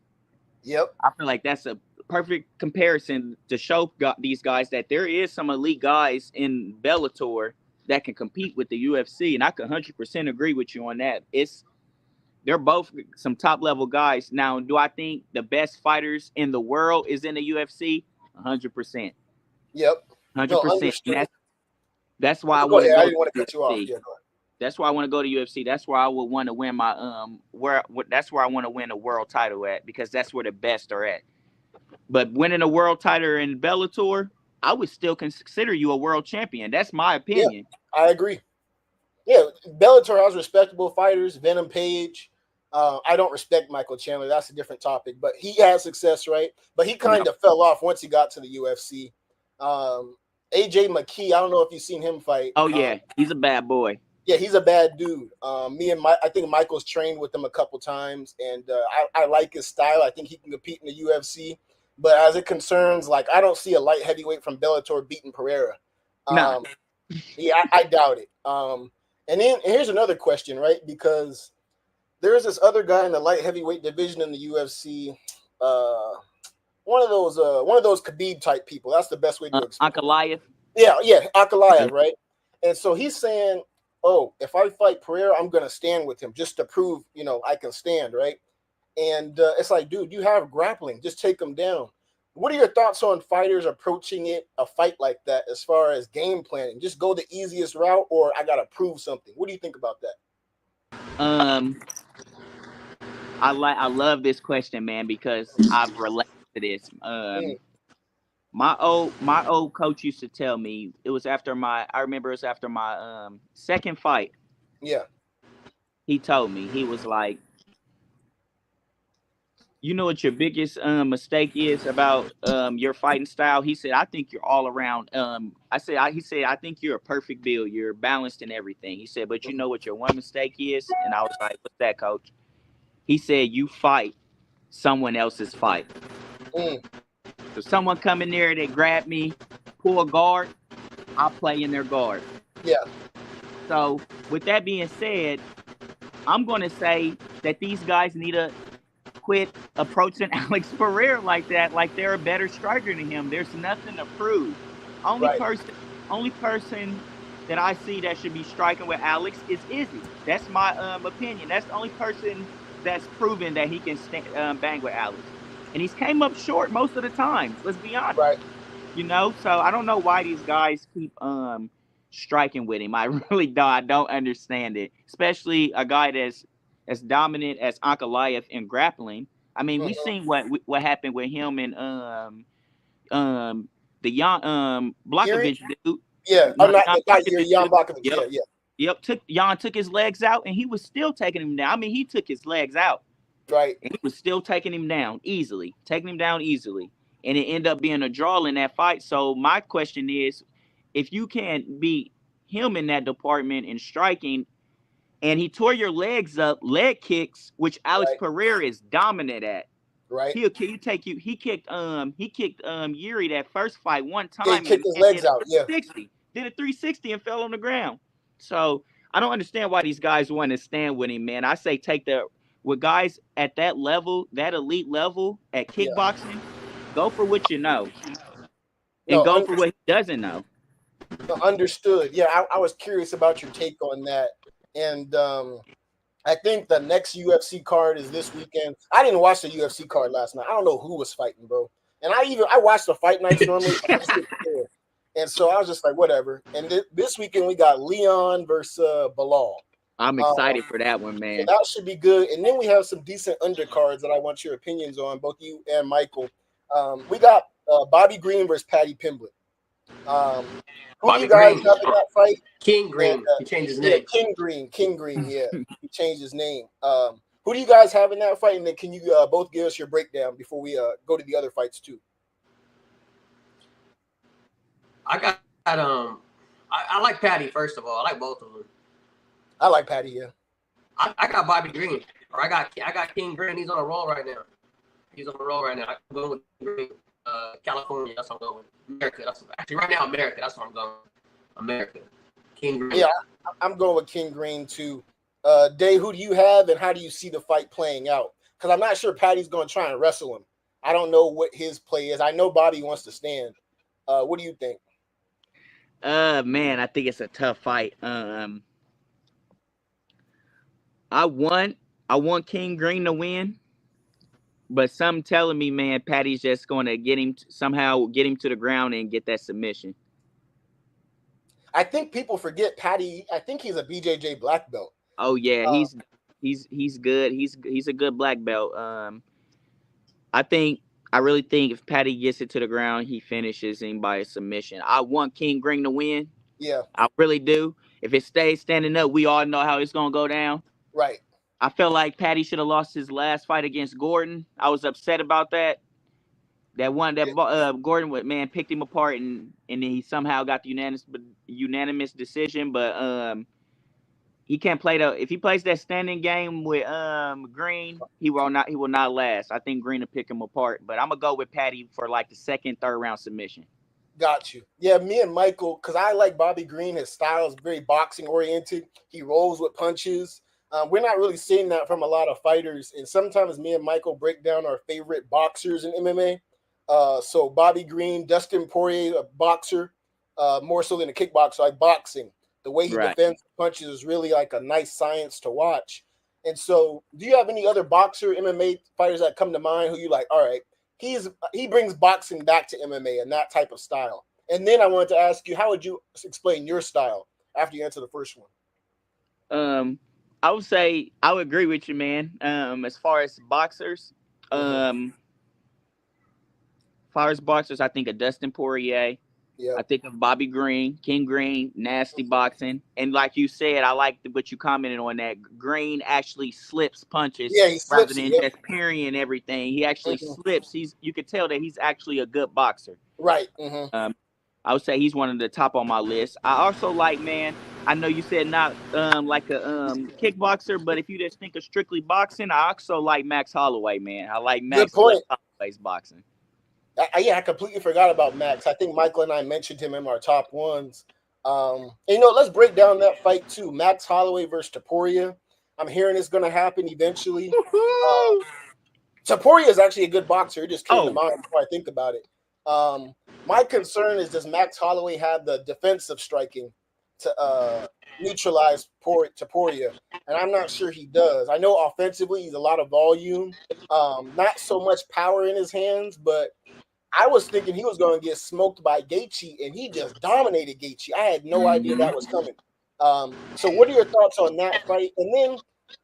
Yep. I feel like that's a perfect comparison to show these guys that there is some elite guys in Bellator that can compete with the UFC. And I can 100% agree with you on that. They're both some top level guys. Now, do I think the best fighters in the world is in the UFC? 100%. Yep. 100%. That's why I want to go. I didn't want to cut you off. Yeah, go ahead. That's why I want to go to UFC. That's why I would want to win my that's where I want to win a world title at, because that's where the best are at. But winning a world title in Bellator, I would still consider you a world champion. That's my opinion. Yeah, I agree. Yeah, Bellator has respectable fighters. Venom Page. I don't respect Michael Chandler. That's a different topic. But he had success, right? But he kind of fell off once he got to the UFC. AJ McKee, I don't know if you've seen him fight. Oh, yeah. He's a bad boy. Yeah, he's a bad dude. I think Michael's trained with him a couple times, and I like his style. I think he can compete in the UFC. But as it concerns, like, I don't see a light heavyweight from Bellator beating Pereira. Yeah, I doubt it. And here's another question, right? Because there's this other guy in the light heavyweight division in the UFC. one of those Khabib type people. That's the best way to explain. Ankalaev. Yeah, Ankalaev, right? And so he's saying, "Oh, if I fight Pereira, I'm gonna stand with him just to prove, I can stand, right?" And it's like, dude, you have grappling. Just take him down. What are your thoughts on fighters approaching a fight like that as far as game planning? Just go the easiest route, or I gotta prove something. What do you think about that? I love this question, man, because I've related to this. My old coach used to tell me, it was after my second fight. Yeah. He told me, he was like, you know what your biggest mistake is about your fighting style? He said, I think you're all around. He said, I think you're a perfect build. You're balanced in everything. He said, but you know what your one mistake is? And I was like, what's that, coach? He said, you fight someone else's fight. So someone come in there, they grab me, pull a guard, I'll play in their guard. Yeah. So with that being said, I'm going to say that these guys need to quit approaching Alex Pereira like that, like they're a better striker than him. There's nothing to prove. Only person that I see that should be striking with Alex is Izzy. That's my opinion. That's the only person that's proven that he can bang with Alex. And he's came up short most of the time. Let's be honest. Right. So I don't know why these guys keep striking with him. I really don't. I don't understand it. Especially a guy that's as dominant as Ankalaev in grappling. I mean, we've seen what happened with him and the Jan Blachowicz dude. Yeah, Jan Blachowicz. Yep. Yeah. Yep. Jan took his legs out, and he was still taking him down. I mean, he took his legs out. Right. And he was still taking him down easily. And it ended up being a draw in that fight. So my question is, if you can't beat him in that department in striking, and he tore your legs up, leg kicks, which Alex Pereira is dominant at. Right. He kicked Yuri that first fight one time. He kicked his legs out. Yeah. Did a 360 and fell on the ground. So I don't understand why these guys want to stand with him, man. I say with guys at that level, that elite level at kickboxing, go for what you know. And go for what he doesn't know. Understood. Yeah, I was curious about your take on that. And I think the next UFC card is this weekend. I didn't watch the UFC card last night. I don't know who was fighting, bro. And I watch the fight nights normally. And so I was just like, whatever. And this weekend we got Leon versus Bilal. I'm excited for that one, man. So that should be good. And then we have some decent undercards that I want your opinions on, both you and Michael. We got Bobby Green versus Paddy Pimblett. Who do you guys have in that fight? King Green. He changed his name. King Green. Yeah, he changed his name. Who do you guys have in that fight? And then can you both give us your breakdown before we go to the other fights too? I got I like Paddy, first of all. I like both of them. I like Paddy, yeah. I got Bobby Green, or I got King Green. He's on a roll right now. I'm going with Green, California. That's what I'm going with. America. Right now, America. That's what I'm going with. America. King Green. Yeah, I'm going with King Green too. Dey, who do you have, and how do you see the fight playing out? Because I'm not sure Paddy's going to try and wrestle him. I don't know what his play is. I know Bobby wants to stand. What do you think? Man, I think it's a tough fight. I want King Green to win, but some telling me, man, Paddy's just going to get him to the ground and get that submission. I think people forget Paddy. I think he's a BJJ black belt. Oh yeah, he's good. He's a good black belt. I really think if Paddy gets it to the ground, he finishes him by a submission. I want King Green to win. Yeah, I really do. If it stays standing up, we all know how it's gonna go down. Right. I felt like Paddy should have lost his last fight against Gordon. I was upset about that. Gordon picked him apart and then he somehow got the unanimous decision. But he can't play if he plays that standing game with Green, he will not last. I think Green will pick him apart. But I'm gonna go with Paddy for like the second, third round submission. Got you. Yeah, me and Michael, because I like Bobby Green. His style is very boxing oriented. He rolls with punches. We're not really seeing that from a lot of fighters. And sometimes me and Michael break down our favorite boxers in MMA. So Bobby Green, Dustin Poirier, a boxer, more so than a kickboxer, like boxing. The way he defends punches is really like a nice science to watch. And so, do you have any other boxer MMA fighters that come to mind who you like? All right, he brings boxing back to MMA and that type of style. And then I wanted to ask you, how would you explain your style after you answer the first one? I would say I would agree with you, man. As far as boxers, I think of Dustin Poirier. Yep. I think of Bobby Green, King Green, nasty boxing. And like you said, I like what you commented on that. Green actually slips punches rather than just parrying everything. He actually slips. You could tell that he's actually a good boxer. Right. I would say he's one of the top on my list. I also like, man, I know you said not like a kickboxer, but if you just think of strictly boxing, I also like Max Holloway, man. I like Max Holloway's boxing. I completely forgot about Max. I think Michael and I mentioned him in our top ones. Let's break down that fight too. Max Holloway versus Topuria. I'm hearing it's going to happen eventually. Topuria is actually a good boxer. It just came to mind before I think about it. My concern is, does Max Holloway have the defensive striking to neutralize Topuria? And I'm not sure he does. I know offensively he's a lot of volume, not so much power in his hands, but I was thinking he was going to get smoked by Gaethje, and he just dominated Gaethje. I had no idea that was coming. So what are your thoughts on that fight? And then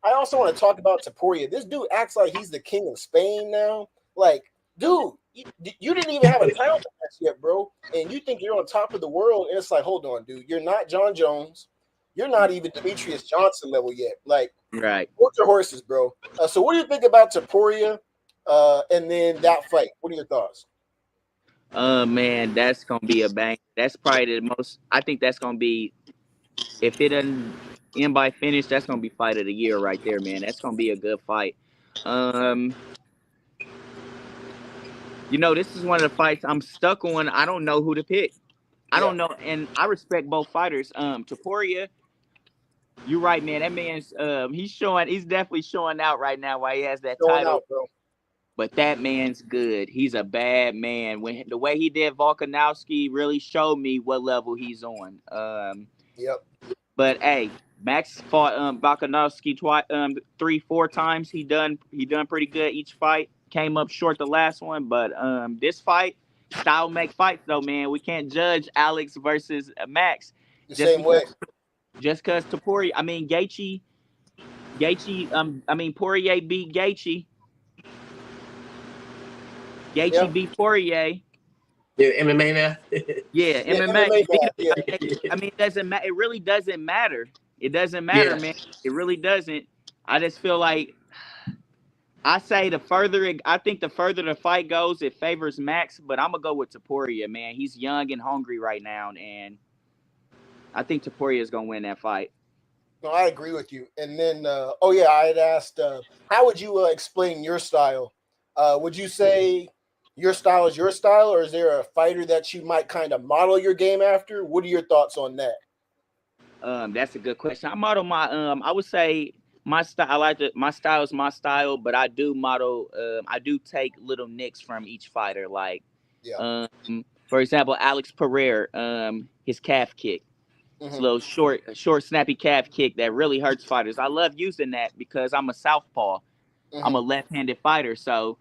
I also want to talk about Topuria. This dude acts like he's the king of Spain now. Like, dude, you didn't even have a title match yet, bro, and you think you're on top of the world, and it's like, hold on, dude. You're not John Jones. You're not even Demetrius Johnson level yet. Like, hold your horses, bro. So what do you think about Topuria and then that fight? What are your thoughts? Man, that's gonna be a bang. That's probably the most. I think that's gonna be, if it doesn't end by finish, that's gonna be fight of the year right there, man. That's gonna be a good fight. This is one of the fights I'm stuck on. I don't know who to pick. I don't know, and I respect both fighters. Topuria, you're right, man. That man's he's definitely showing out right now while he has that title. Bro. But that man's good. He's a bad man. When the way he did Volkanovski really showed me what level he's on. But hey, Max fought Volkanovski 3-4 times. He done pretty good each fight. Came up short the last one, but this fight, style make fights though, man. We can't judge Alex versus Max same way. Just because Topuria, Poirier beat Gaethje. Gaethje beat Poirier. Yeah, MMA, man. Yeah, MMA. I mean, it doesn't matter. It really doesn't matter. It doesn't matter, man. It really doesn't. I just feel like I think the further the fight goes, it favors Max. But I'm gonna go with Topuria, man. He's young and hungry right now, and I think Topuria is gonna win that fight. No, I agree with you. And then, I had asked, how would you explain your style? Would you say your style is your style, or is there a fighter that you might kind of model your game after? What are your thoughts on that? That's a good question. I model my I would say my style. My style is my style, but I do model. I do take little nicks from each fighter. Like, for example, Alex Pereira, his calf kick. It's a little short, snappy calf kick that really hurts fighters. I love using that because I'm a southpaw. I'm a left-handed fighter, so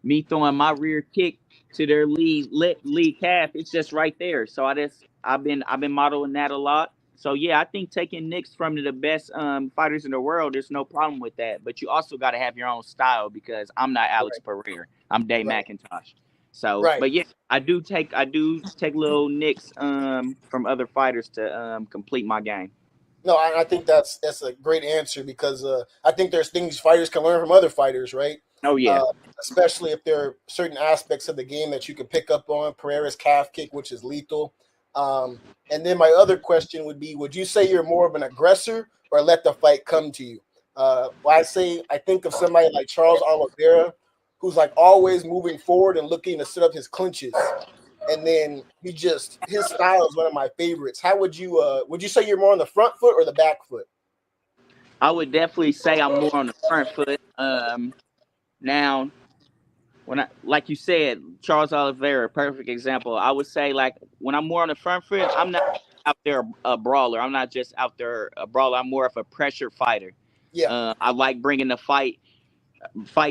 me throwing my rear kick to their lead calf, it's just right there. So I've been modeling that a lot. So yeah, I think taking nicks from the best fighters in the world, there's no problem with that. But you also got to have your own style because I'm not Alex Pereira. I'm Dey McIntosh. So, but yeah, I do take little nicks from other fighters to complete my game. No, I think that's a great answer because I think there's things fighters can learn from other fighters, right? Oh yeah, especially if there are certain aspects of the game that you can pick up on. Pereira's calf kick, which is lethal. And then my other question would be: would you say you're more of an aggressor or let the fight come to you? I think of somebody like Charles Oliveira, who's like always moving forward and looking to set up his clinches. And then his style is one of my favorites. How would you say you're more on the front foot or the back foot? I would definitely say I'm more on the front foot. Now, when I, like you said, Charles Oliveira, perfect example. I would say, like, when I'm more on the front foot, I'm not out there a brawler. I'm not just out there a brawler. I'm more of a pressure fighter. Yeah. I like bringing the fight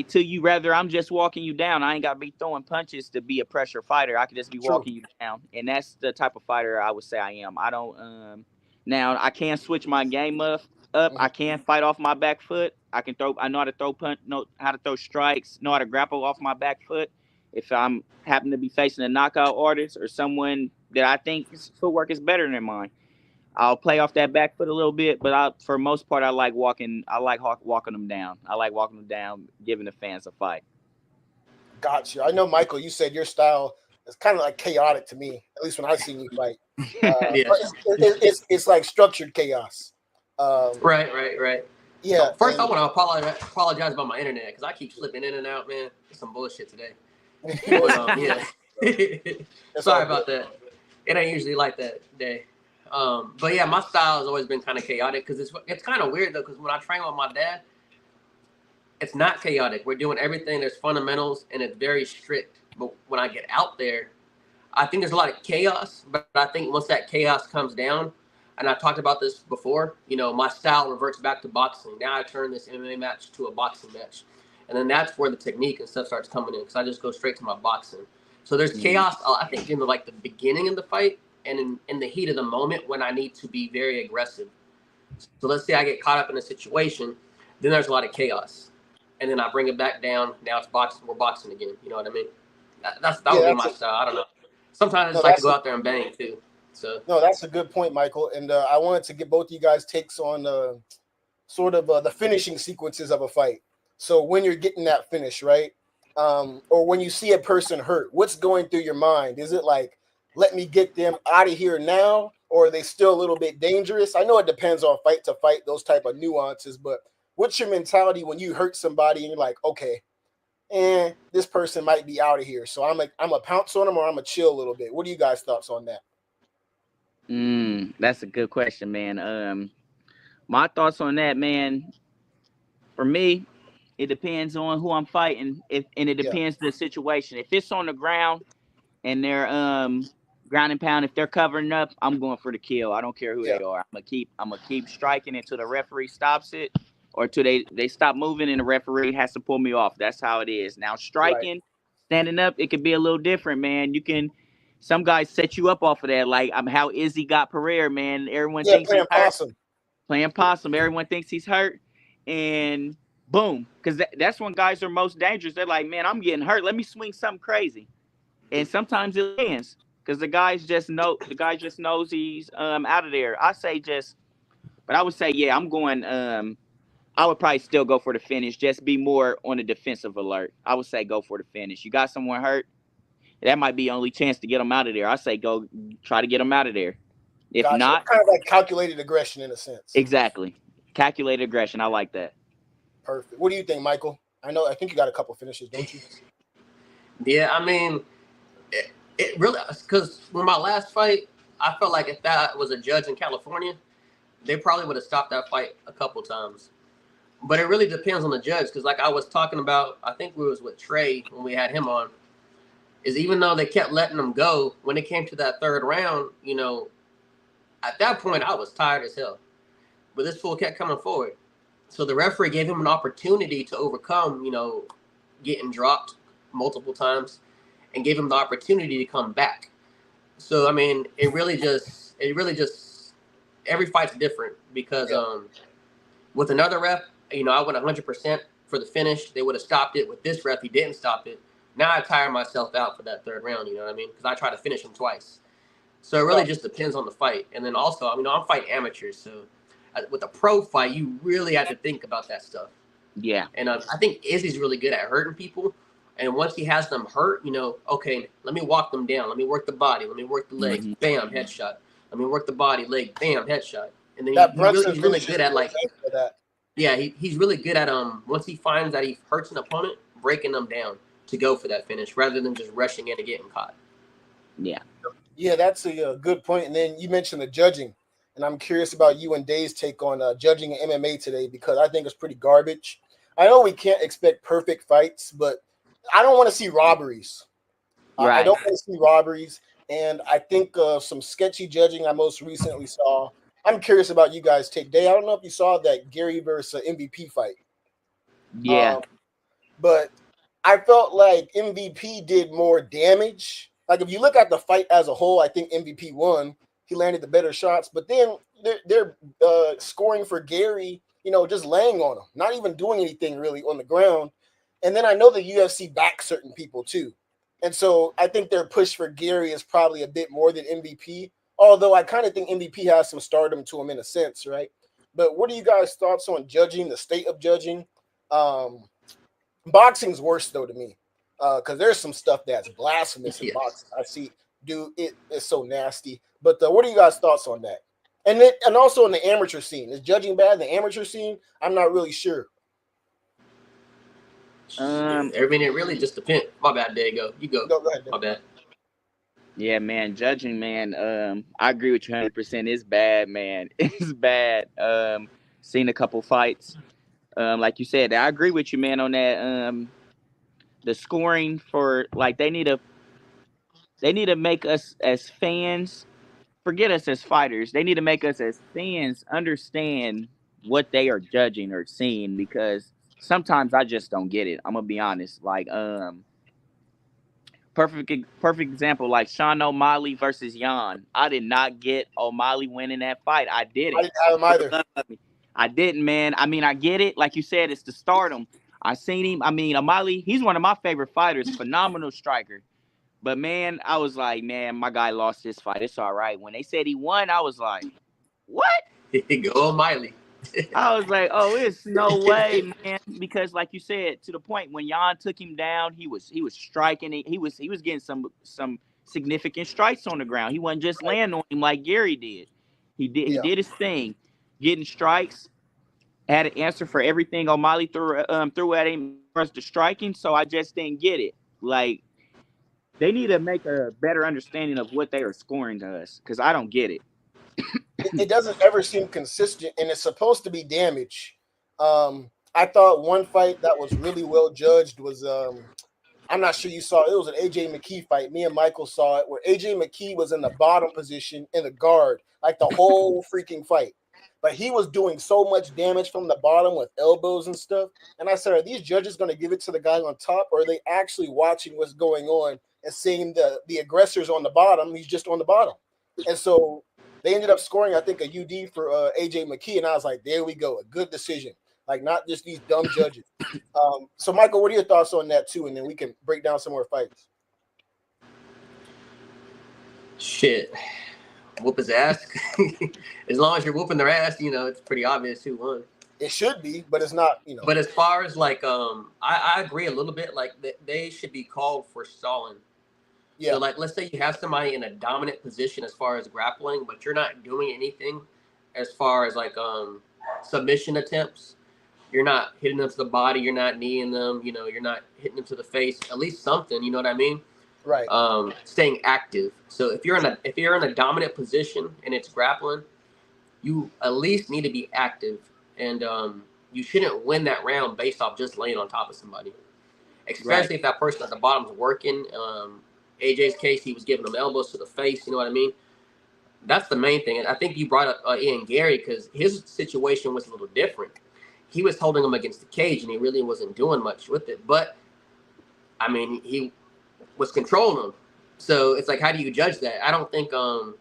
to you. Rather, I'm just walking you down. I ain't got to be throwing punches to be a pressure fighter. I could just be True. walking you down, and that's the type of fighter I would say I am. I don't. Now I can switch my game up. I can fight off my back foot. I can throw. I know how to throw punch. Know how to throw strikes. Know how to grapple off my back foot. If I'm happen to be facing a knockout artist or someone that I think his footwork is better than mine, I'll play off that back foot a little bit, but for most part, I like walking. I like walking them down. I like walking them down, giving the fans a fight. Gotcha. I know, Michael. You said your style is kind of like chaotic to me, at least when I've seen you fight. Yeah. But it's like structured chaos. Right. Yeah. So first, I want to apologize about my internet because I keep slipping in and out, man. It's some bullshit today. But, yeah. Sorry about that. It ain't usually like that day. But yeah, my style has always been kind of chaotic because it's kind of weird though because when I train with my dad, it's not chaotic. We're doing everything. There's fundamentals and it's very strict. But when I get out there, I think there's a lot of chaos. But I think once that chaos comes down, and I talked about this before, my style reverts back to boxing. Now I turn this MMA match to a boxing match. And then that's where the technique and stuff starts coming in because I just go straight to my boxing. So there's chaos, I think, in the beginning of the fight and in the heat of the moment when I need to be very aggressive. So let's say I get caught up in a situation, then there's a lot of chaos. And then I bring it back down. Now it's boxing. We're boxing again. You know what I mean? That would be my style. I don't know. Sometimes I just like to go out there and bang too. So no, that's a good point, Michael. And I wanted to get both of you guys' takes on sort of the finishing sequences of a fight. So when you're getting that finish, right? Or when you see a person hurt, what's going through your mind? Is it like, let me get them out of here now? Or are they still a little bit dangerous? I know it depends on fight to fight, those type of nuances, but what's your mentality when you hurt somebody and you're like, okay, this person might be out of here. So I'm a pounce on them or I'm a chill a little bit. What are you guys' thoughts on that? That's a good question, man. My thoughts on that, man, for me, it depends on who I'm fighting, and it depends the situation. If it's on the ground and they're ground and pound, if they're covering up, I'm going for the kill. I don't care who they are. I'm gonna keep striking until the referee stops it, or till they stop moving and the referee has to pull me off. That's how it is. Now striking, standing up, it could be a little different, man. Some guys set you up off of that, like how Izzy got Pereira, man. Everyone thinks he's hurt. Playing possum. Everyone thinks he's hurt, and boom, because that's when guys are most dangerous. They're like, man, I'm getting hurt. Let me swing something crazy, and sometimes it lands because the guy just knows he's out of there. But I would say, yeah, I'm going. I would probably still go for the finish. Just be more on the defensive alert. I would say go for the finish. You got someone hurt, that might be the only chance to get them out of there. I say go try to get them out of there. If not, kind of like calculated aggression in a sense. Exactly. Calculated aggression. I like that. Perfect. What do you think, Michael? I think you got a couple finishes, don't you? Yeah, I mean, it really, because with my last fight, I felt like if that was a judge in California, they probably would have stopped that fight a couple times. But it really depends on the judge, because like I was talking about, I think we was with Trey when we had him on, is even though they kept letting them go, when it came to that third round, at that point I was tired as hell. But this fool kept coming forward. So the referee gave him an opportunity to overcome, getting dropped multiple times and gave him the opportunity to come back. So, I mean, it really just every fight's different because with another ref, I went 100% for the finish. They would have stopped it. With this ref, he didn't stop it. Now I tire myself out for that third round, you know what I mean? Because I try to finish him twice. So it really just depends on the fight. And then also, I'm fighting amateurs, so with a pro fight, you really have to think about that stuff. Yeah. And I think Izzy's really good at hurting people. And once he has them hurt, okay, let me walk them down. Let me work the body. Let me work the legs. Bam, headshot. Let me work the body, leg. Bam, headshot. And then he's really good at he's really good at once he finds that he hurts an opponent, breaking them down to go for that finish rather than just rushing in and getting caught. Yeah. Yeah, that's a good point. And then you mentioned the judging. And I'm curious about you and Day's take on judging in MMA today because I think it's pretty garbage. I know we can't expect perfect fights, but I don't want to see robberies. Right. I don't want to see robberies. And I think some sketchy judging I most recently saw. I'm curious about you guys' take. Day, I don't know if you saw that Gary versus MVP fight. Yeah. But I felt like MVP did more damage. Like if you look at the fight as a whole, I think MVP won. He landed the better shots, but then they're scoring for Gary, just laying on him, not even doing anything really on the ground. And then I know the UFC backs certain people too. And so I think their push for Gary is probably a bit more than MVP, although I kind of think MVP has some stardom to him in a sense, right? But what are you guys' thoughts on judging, the state of judging? Boxing's worse though to me, because there's some stuff that's blasphemous in boxing. I see, dude, it is so nasty. But what are you guys' thoughts on that? And also in the amateur scene, is judging bad in the amateur scene? I'm not really sure. I mean, it really just depends. My bad. There you go. You go. Go ahead. My bad. Yeah, man. Judging, man. I agree with you 100%. It's bad, man. It's bad. Seen a couple fights. Like you said, I agree with you, man, on that. The scoring for like they need to make us as fans, forget us as fighters. They need to make us as fans understand what they are judging or seeing, because sometimes I just don't get it. I'm gonna be honest. Like perfect example, like Sean O'Malley versus Jan. I did not get O'Malley winning that fight. I didn't. I didn't have him either. I didn't, man. I mean, I get it. Like you said, it's the stardom. I seen him. I mean, O'Malley, he's one of my favorite fighters. Phenomenal striker. But, man, I was like, man, my guy lost this fight. It's all right. When they said he won, I was like, what? Go O'Malley. I was like, oh, it's no way, man. Because, like you said, to the point when Jan took him down, he was striking. He was getting some significant strikes on the ground. He wasn't just landing on him like Gary did. He did his thing, getting strikes. Had an answer for everything O'Malley threw at him as the striking. So I just didn't get it. Like, they need to make a better understanding of what they are scoring to us, because I don't get it. It doesn't ever seem consistent, and it's supposed to be damage. I thought one fight that was really well judged was I'm not sure you saw it. It was an AJ McKee fight. Me and Michael saw it, where AJ McKee was in the bottom position in the guard, like the whole freaking fight. But he was doing so much damage from the bottom with elbows and stuff. And I said, are these judges going to give it to the guy on top, or are they actually watching what's going on and seeing the aggressors on the bottom? He's just on the bottom. And so they ended up scoring, I think, a UD for AJ McKee. And I was like, there we go. A good decision. Like, not just these dumb judges. So, Michael, what are your thoughts on that, too? And then we can break down some more fights. Shit. Whoop his ass. As long as you're whooping their ass, it's pretty obvious who won. It should be, but it's not, But as far as, like, I agree a little bit. Like, they should be called for stalling. Yeah. So, like, let's say you have somebody in a dominant position as far as grappling, but you're not doing anything as far as, like, submission attempts. You're not hitting them to the body. You're not kneeing them. You're not hitting them to the face. At least something. You know what I mean? Right. Staying active. So if you're in a dominant position and it's grappling, you at least need to be active, and you shouldn't win that round based off just laying on top of somebody, especially if that person at the bottom is working. AJ's case, he was giving them elbows to the face. You know what I mean? That's the main thing. And I think you brought up Ian Gary, because his situation was a little different. He was holding him against the cage, and he really wasn't doing much with it. But I mean, he was controlling them. So it's like, how do you judge that? I don't think I'm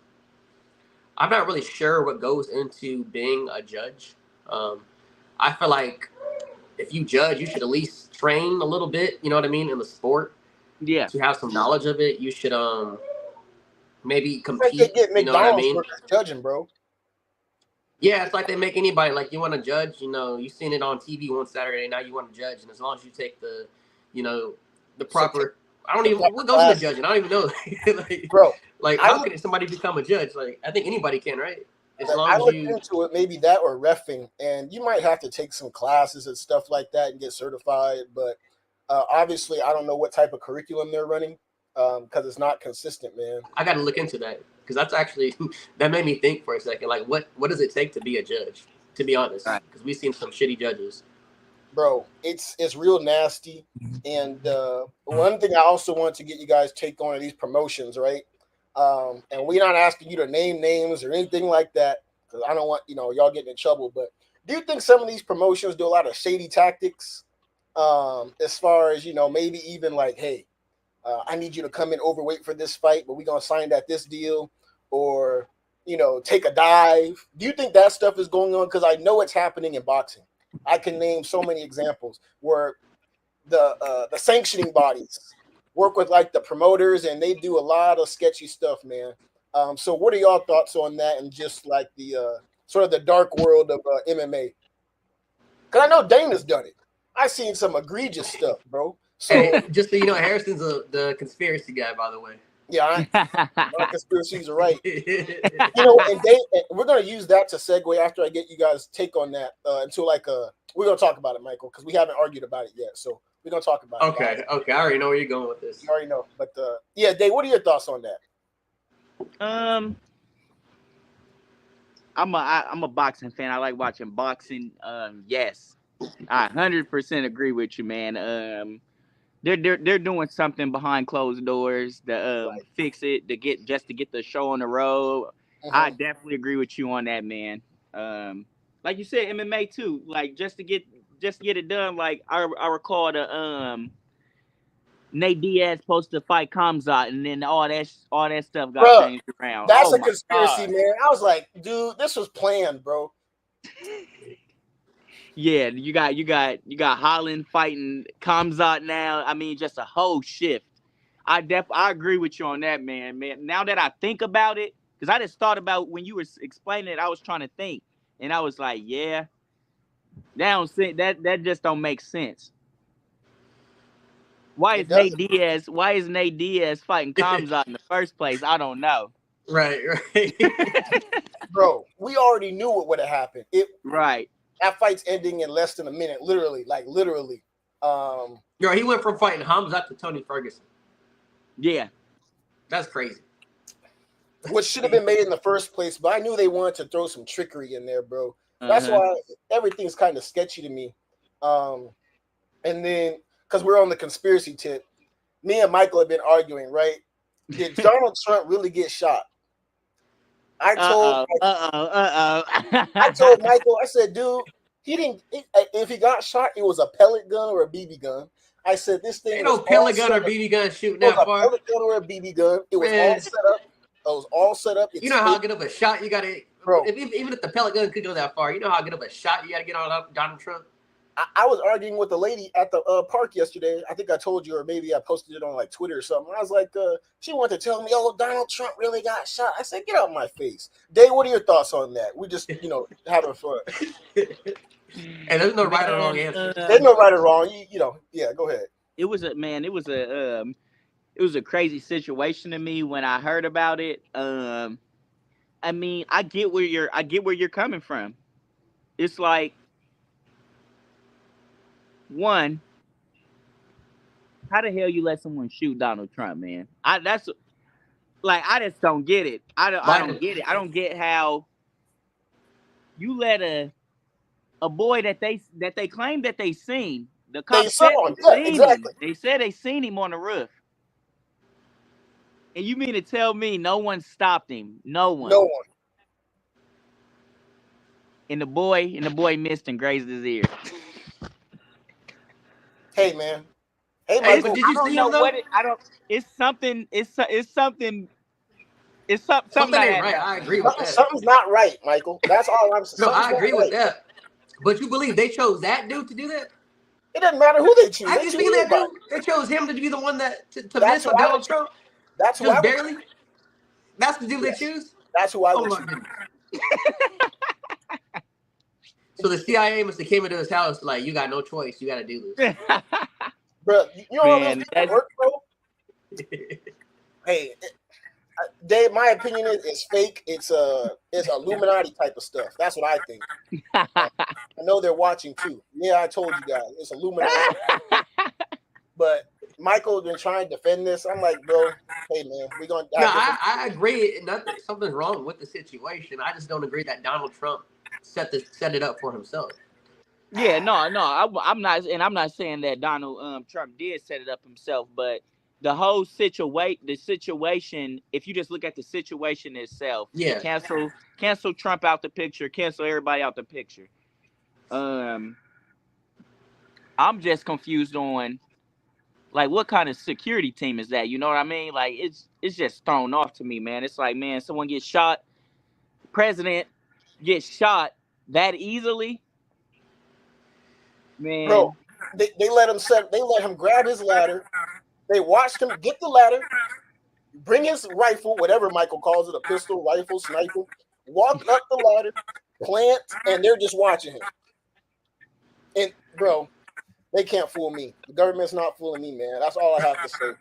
not really sure what goes into being a judge. I feel like if you judge, you should at least train a little bit, you know what I mean, in the sport. Yeah. To have some knowledge of it. You should maybe compete. Like they get McDonald's, you know what I mean? For judging, bro. Yeah, it's like they make anybody, like, you want to judge, you've seen it on TV one Saturday, now you want to judge, and as long as you take the proper, I don't even, what goes into judging? I don't even know. Like, bro, like, how can somebody become a judge? Like, I think anybody can, right? As long I as looked into it, maybe that or reffing, and you might have to take some classes and stuff like that and get certified, but obviously I don't know what type of curriculum they're running, because it's not consistent, man. I got to look into that, because that's actually, that made me think for a second, like, what does it take to be a judge, to be honest? Because we've seen some shitty judges. bro, it's real nasty. And one thing I also want to get you guys take on these promotions, right? And we're not asking you to name names or anything like that because I don't want y'all getting in trouble. But do you think some of these promotions do a lot of shady tactics? As far as maybe even like, hey, I need you to come in overweight for this fight, but we're gonna sign that this deal, or take a dive. Do you think that stuff is going on? Because I know it's happening in boxing. I can name so many examples where the sanctioning bodies work with like the promoters, and they do a lot of sketchy stuff, man. So what are y'all thoughts on that, and just like the sort of the dark world of MMA? Because I know Dana's done it. I've seen some egregious stuff, bro. So hey, just so you know, Harrison's the conspiracy guy, by the way. Yeah, my conspiracies are right. And we're gonna use that to segue after I get you guys' take on that. Until we're gonna talk about it, Michael, because we haven't argued about it yet. So we're gonna talk about it. Okay, I already know where you're going with this. You already know, but yeah, Dave, what are your thoughts on that? I'm a boxing fan. I like watching boxing. Yes, I 100% agree with you, man. They're doing something behind closed doors to fix it, to get the show on the road. Mm-hmm. I definitely agree with you on that, man. Like you said, MMA too. Like just to get it done. Like I recall the Nate Diaz supposed to fight Khamzat, and then all that stuff got changed around. That's a conspiracy, man. I was like, dude, this was planned, bro. Yeah, you got Holland fighting Khamzat now. I mean, just a whole shift. I agree with you on that, man. Now that I think about it, because I just thought about when you were explaining it, I was trying to think, and I was like, yeah, that just don't make sense. Why is Nate Diaz fighting Khamzat in the first place? I don't know. Right. Bro, we already knew what would have happened. Right. That fight's ending in less than a minute, literally. He went from fighting Khamzat to Tony Ferguson. Yeah. That's crazy. Which should have been made in the first place, but I knew they wanted to throw some trickery in there, bro. That's why everything's kind of sketchy to me. And then, because we're on the conspiracy tip, me and Michael have been arguing, right? Did Donald Trump really get shot? I told Michael, I said, dude, he didn't. If he got shot, it was a pellet gun or a BB gun. I said, this thing ain't no pellet gun or BB gun shooting that far. A pellet gun or a BB gun. It was all set up. It was all set up. You know how good of a shot you got to, bro. Even if the pellet gun could go that far, you know how good of a shot you got to get on Donald Trump. I was arguing with the lady at the park yesterday. I think I told you, or maybe I posted it on like Twitter or something. I was like, she wanted to tell me, oh, Donald Trump really got shot. I said, get out of my face. Dave, what are your thoughts on that? We just, having fun. And there's no right or wrong answer. There's no right or wrong. Yeah, go ahead. It was a crazy situation to me when I heard about it. I mean, I get where you're coming from. It's like, one, how the hell you let someone shoot Donald Trump, man? I just don't get it. I don't get it. I don't get how you let a boy that they claim that they seen. The cops said they seen him. They said they seen him on the roof. And you mean to tell me no one stopped him? No one. And the boy missed and grazed his ear. Hey, man. Hey, Michael. Did you see him though? It's something. It's something. Something ain't right. I agree with that. Something's not right, Michael. That's all I'm saying. No, I agree with that. But you believe they chose that dude to do that? It doesn't matter who they choose. I just think that dude. They chose him to be the one that to miss with Donald Trump. That's who barely. That's the dude they choose. That's who I would choose. So the CIA must have came into his house like, you got no choice. You got to do this. Bro, you know how this work, bro? Hey, Dave, my opinion is it's fake. It's Illuminati type of stuff. That's what I think. I know they're watching too. Yeah, I told you guys. It's Illuminati. But Michael been trying to defend this. I'm like, bro, hey, man, we're going to... No, I agree. Something's wrong with the situation. I just don't agree that Donald Trump set it up for himself. Yeah, no, I'm not, and I'm not saying that Donald Trump did set it up himself, but the whole situation, if you just look at the situation itself, Yeah. cancel Trump out the picture, cancel everybody out the picture. I'm just confused on like what kind of security team is that? You know what I mean? Like it's just thrown off to me, man. It's like, man, someone gets shot, president gets shot that easily. Man, bro, they let him grab his ladder. They watched him get the ladder, bring his rifle, whatever Michael calls it, a pistol, rifle, sniper, walk up the ladder, plant, and they're just watching him. And bro, they can't fool me. The government's not fooling me, man. That's all I have to say.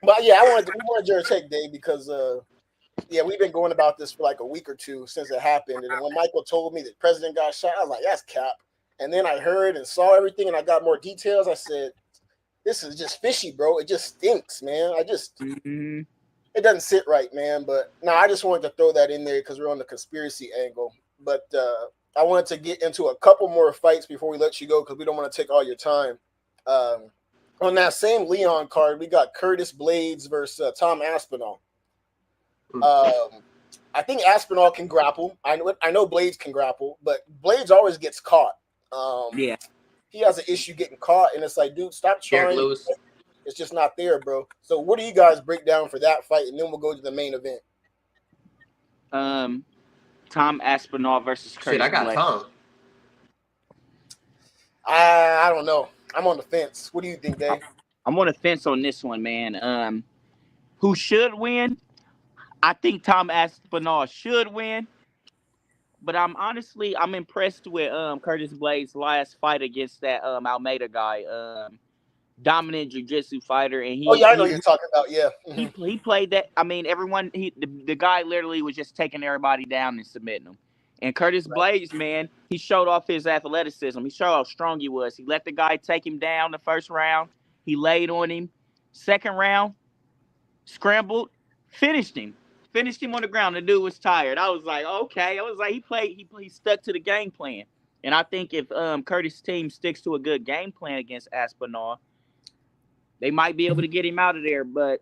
But yeah, we wanted your take, Dave, because yeah, we've been going about this for like a week or two since it happened. And when Michael told me that the president got shot, I was like, that's cap. And then I heard and saw everything and I got more details. I said, this is just fishy, bro. It just stinks, man. It doesn't sit right, man. But no, I just wanted to throw that in there because we're on the conspiracy angle. But I wanted to get into a couple more fights before we let you go because we don't want to take all your time. On that same Leon card, we got Curtis Blades versus Tom Aspinall. I think Aspinall can grapple. I know Blades can grapple, but Blades always gets caught. Yeah. He has an issue getting caught, and it's like, dude, stop trying. It's just not there, bro. So what do you guys break down for that fight, and then we'll go to the main event? Tom Aspinall versus Curtis Shit, I got Blades. Tom. I don't know. I'm on the fence. What do you think, Dave? I'm on the fence on this one, man. Who should win? I think Tom Aspinall should win. But I'm impressed with Curtis Blades' last fight against that Almeida guy, dominant jiu-jitsu fighter, and I know you're talking about. Yeah, he played that. I mean, the guy literally was just taking everybody down and submitting them. And Curtis Blades, man, he showed off his athleticism. He showed how strong he was. He let the guy take him down the first round. He laid on him. Second round, scrambled, finished him on the ground. The dude was tired. I was like, okay. I was like, he stuck to the game plan. And I think if Curtis' team sticks to a good game plan against Aspinall, they might be able to get him out of there. But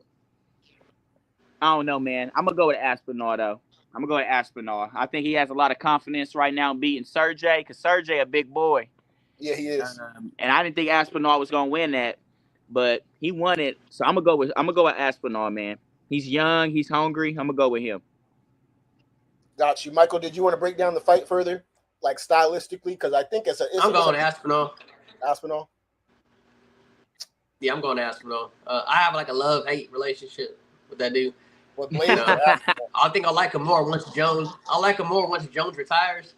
I don't know, man. I'm going to go with Aspinall, though. I think he has a lot of confidence right now in beating Sergey, because Sergey a big boy. Yeah, he is. And I didn't think Aspinall was going to win that, but he won it. So I'm going to go with Aspinall, man. He's young. He's hungry. I'm going to go with him. Got you. Michael, did you want to break down the fight further, like stylistically? Because I think I'm going to Aspinall. Aspinall? Yeah, I'm going to Aspinall. I have like a love-hate relationship with that dude. Well, Blades, I think I like him more once Jones retires.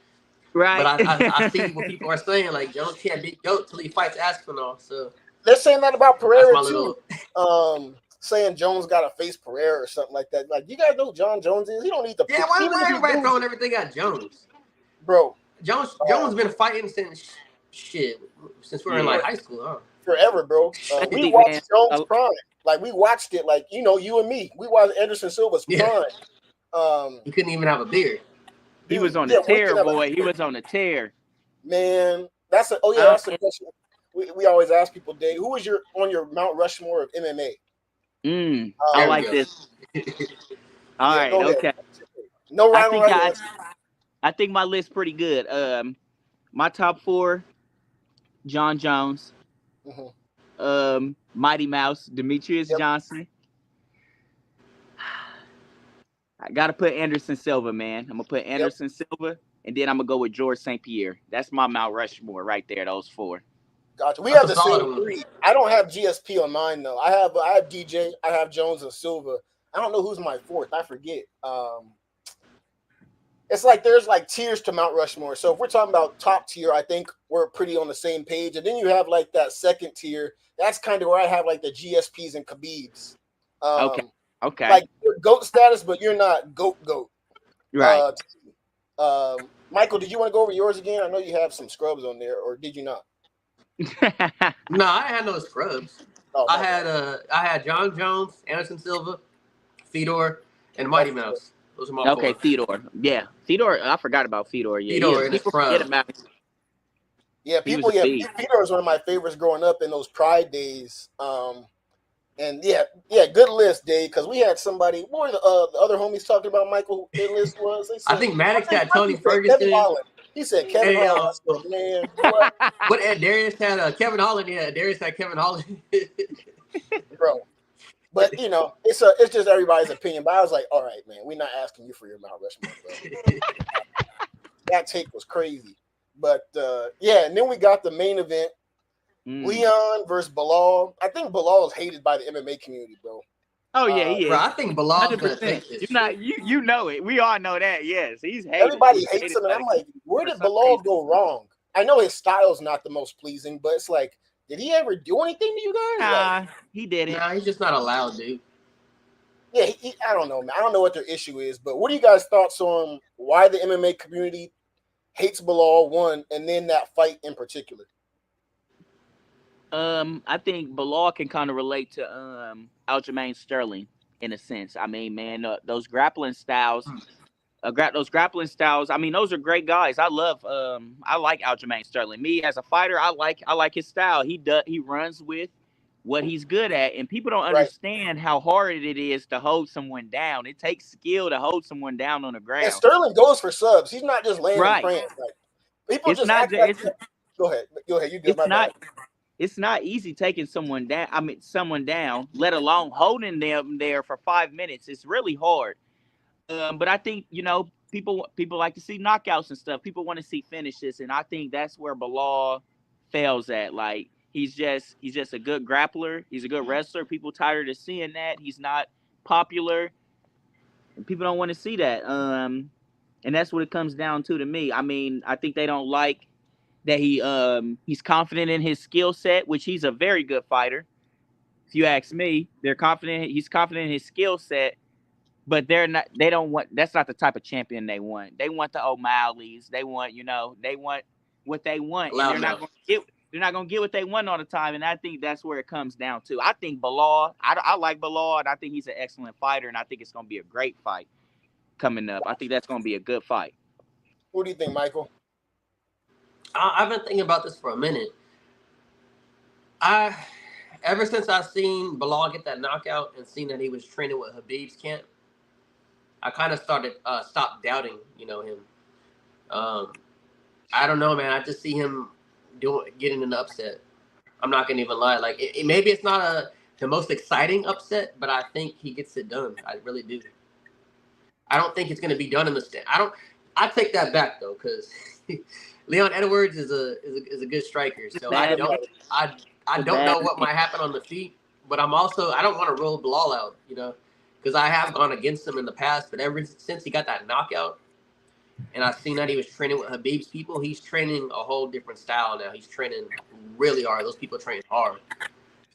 Right. But I see what people are saying. Like, Jones can't beat GOAT till he fights Aspinall. So they're saying that about Pereira, too. Saying Jones got to face Pereira or something like that. Like, you guys know who John Jones is? He don't need to. Yeah, why everybody throwing everything at Jones? Bro. Jones been fighting since we're in like high school, huh? Forever, bro. We watched Jones' prime. Like, we watched it, like, you and me. We watched Anderson Silva's prime. He couldn't even have a beard. He was on a tear, boy. He was on a tear. Man, that's the question. We always ask people, Dave, who is on your Mount Rushmore of MMA? I like this. All right, okay. No rhyme. I think my list's pretty good. My top 4: John Jones, Mighty Mouse, Demetrius Johnson. I gotta put Anderson Silva, man. I'm gonna put Anderson Silva, and then I'm gonna go with George St. Pierre. That's my Mount Rushmore right there. Those 4. Gotcha. We have the same 3. I don't have GSP on mine though. I have DJ. I have Jones and Silva. I don't know who's my 4th. I forget. It's like there's like tiers to Mount Rushmore. So if we're talking about top tier, I think we're pretty on the same page. And then you have like that second tier. That's kind of where I have like the GSPs and Khabibs. Okay. Like you're GOAT status, but you're not GOAT. Right. Michael, did you want to go over yours again? I know you have some scrubs on there, or did you not? No, I had no scrubs. I had John Jones, Anderson Silva, Fedor, and Mighty Mouse. Those are my 4. Fedor. Yeah, Fedor. I forgot about Fedor. Yeah, Fedor is from. Yeah, Peter was one of my favorites growing up in those Pride days. And yeah, good list, Dave, because we had somebody. What were the other homies talking about? Michael, their list was. They said, I think Maddox had Tony Ferguson. Kevin Holland. He said Kevin Holland. I said, man, what? What Darius had Kevin Holland. Yeah, Darius had Kevin Holland. Bro. But it's just everybody's opinion. But I was like, all right, man, we're not asking you for your Mount Rushmore, bro. That take was crazy. But and then we got the main event. Leon versus Bilal. I think Bilal is hated by the MMA community, bro. Oh yeah, he is. Bro, I think Bilal's gonna take this. You know it. We all know that. Yes, he's hated. Everybody hates him, and I'm like, where did Bilal go wrong? I know his style's not the most pleasing, but it's like, did he ever do anything to you guys? He didn't. Nah, he's just not allowed, dude. Yeah, I don't know, man. I don't know what their issue is, but what are you guys' thoughts on why the MMA community hates Bilal, one, and then that fight in particular? I think Bilal can kind of relate to Aljamain Sterling in a sense. I mean, man, those grappling styles. Those grappling styles. I mean, those are great guys. I like Aljamain Sterling. Me as a fighter, I like his style. He runs with what he's good at, and people don't understand how hard it is to hold someone down. It takes skill to hold someone down on the ground. And Sterling goes for subs. He's not just laying in France. Like, people just act like Go ahead. You do It's not easy taking someone down, let alone holding them there for 5 minutes. It's really hard. But I think, people like to see knockouts and stuff. People want to see finishes, and I think that's where Bilal fails at. Like, he's just a good grappler. He's a good wrestler. People tired of seeing that. He's not popular, and people don't want to see that. And that's what it comes down to me. I mean, I think they don't like that he's confident in his skill set, which he's a very good fighter. If you ask me, he's confident in his skill set, but that's not the type of champion they want. They want the O'Malley's. They want what they want. And they're not going to get what they want all the time. And I think that's where it comes down to. I think Bilal, I like Bilal, and I think he's an excellent fighter, and I think it's going to be a great fight coming up. I think that's going to be a good fight. What do you think, Michael? I've been thinking about this for a minute. Ever since I've seen Bilal get that knockout and seen that he was training with Khabib's camp, I kind of stopped doubting, him. I don't know, man. I just see him getting an upset. I'm not gonna even lie. Like, maybe it's not the most exciting upset, but I think he gets it done. I really do. I don't think it's gonna be done in the stand. I take that back though, because Leon Edwards is a good striker. So I don't know what might happen on the feet, but I don't want to roll Bilal out, because I have gone against him in the past, but ever since he got that knockout, and I've seen that he was training with Khabib's people, he's training a whole different style now. He's training really hard. Those people train hard.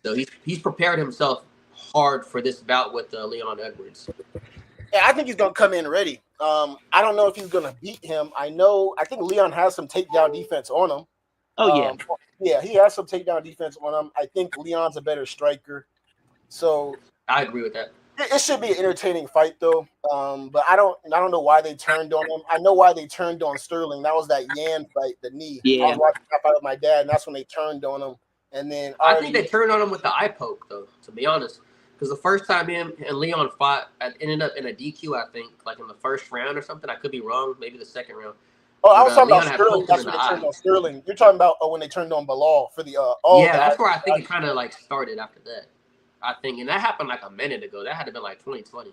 So he's prepared himself hard for this bout with Leon Edwards. Yeah, I think he's going to come in ready. I don't know if he's going to beat him. I think Leon has some takedown defense on him. Oh, yeah. Yeah, he has some takedown defense on him. I think Leon's a better striker. So I agree with that. It should be an entertaining fight, though. But I don't know why they turned on him. I know why they turned on Sterling. That was that Yan fight, the knee. Yeah. I was watching that fight with my dad, and that's when they turned on him. And then I think they turned on him with the eye poke, though, to be honest. Because the first time him and Leon fought, it ended up in a DQ, I think, like in the first round or something. I could be wrong. Maybe the second round. Oh, I was talking about Sterling. That's when they turned on Sterling. You're talking about when they turned on Bilal for the that's where I think it kind of like started after that. I think, and that happened like a minute ago. That had to been like 2020.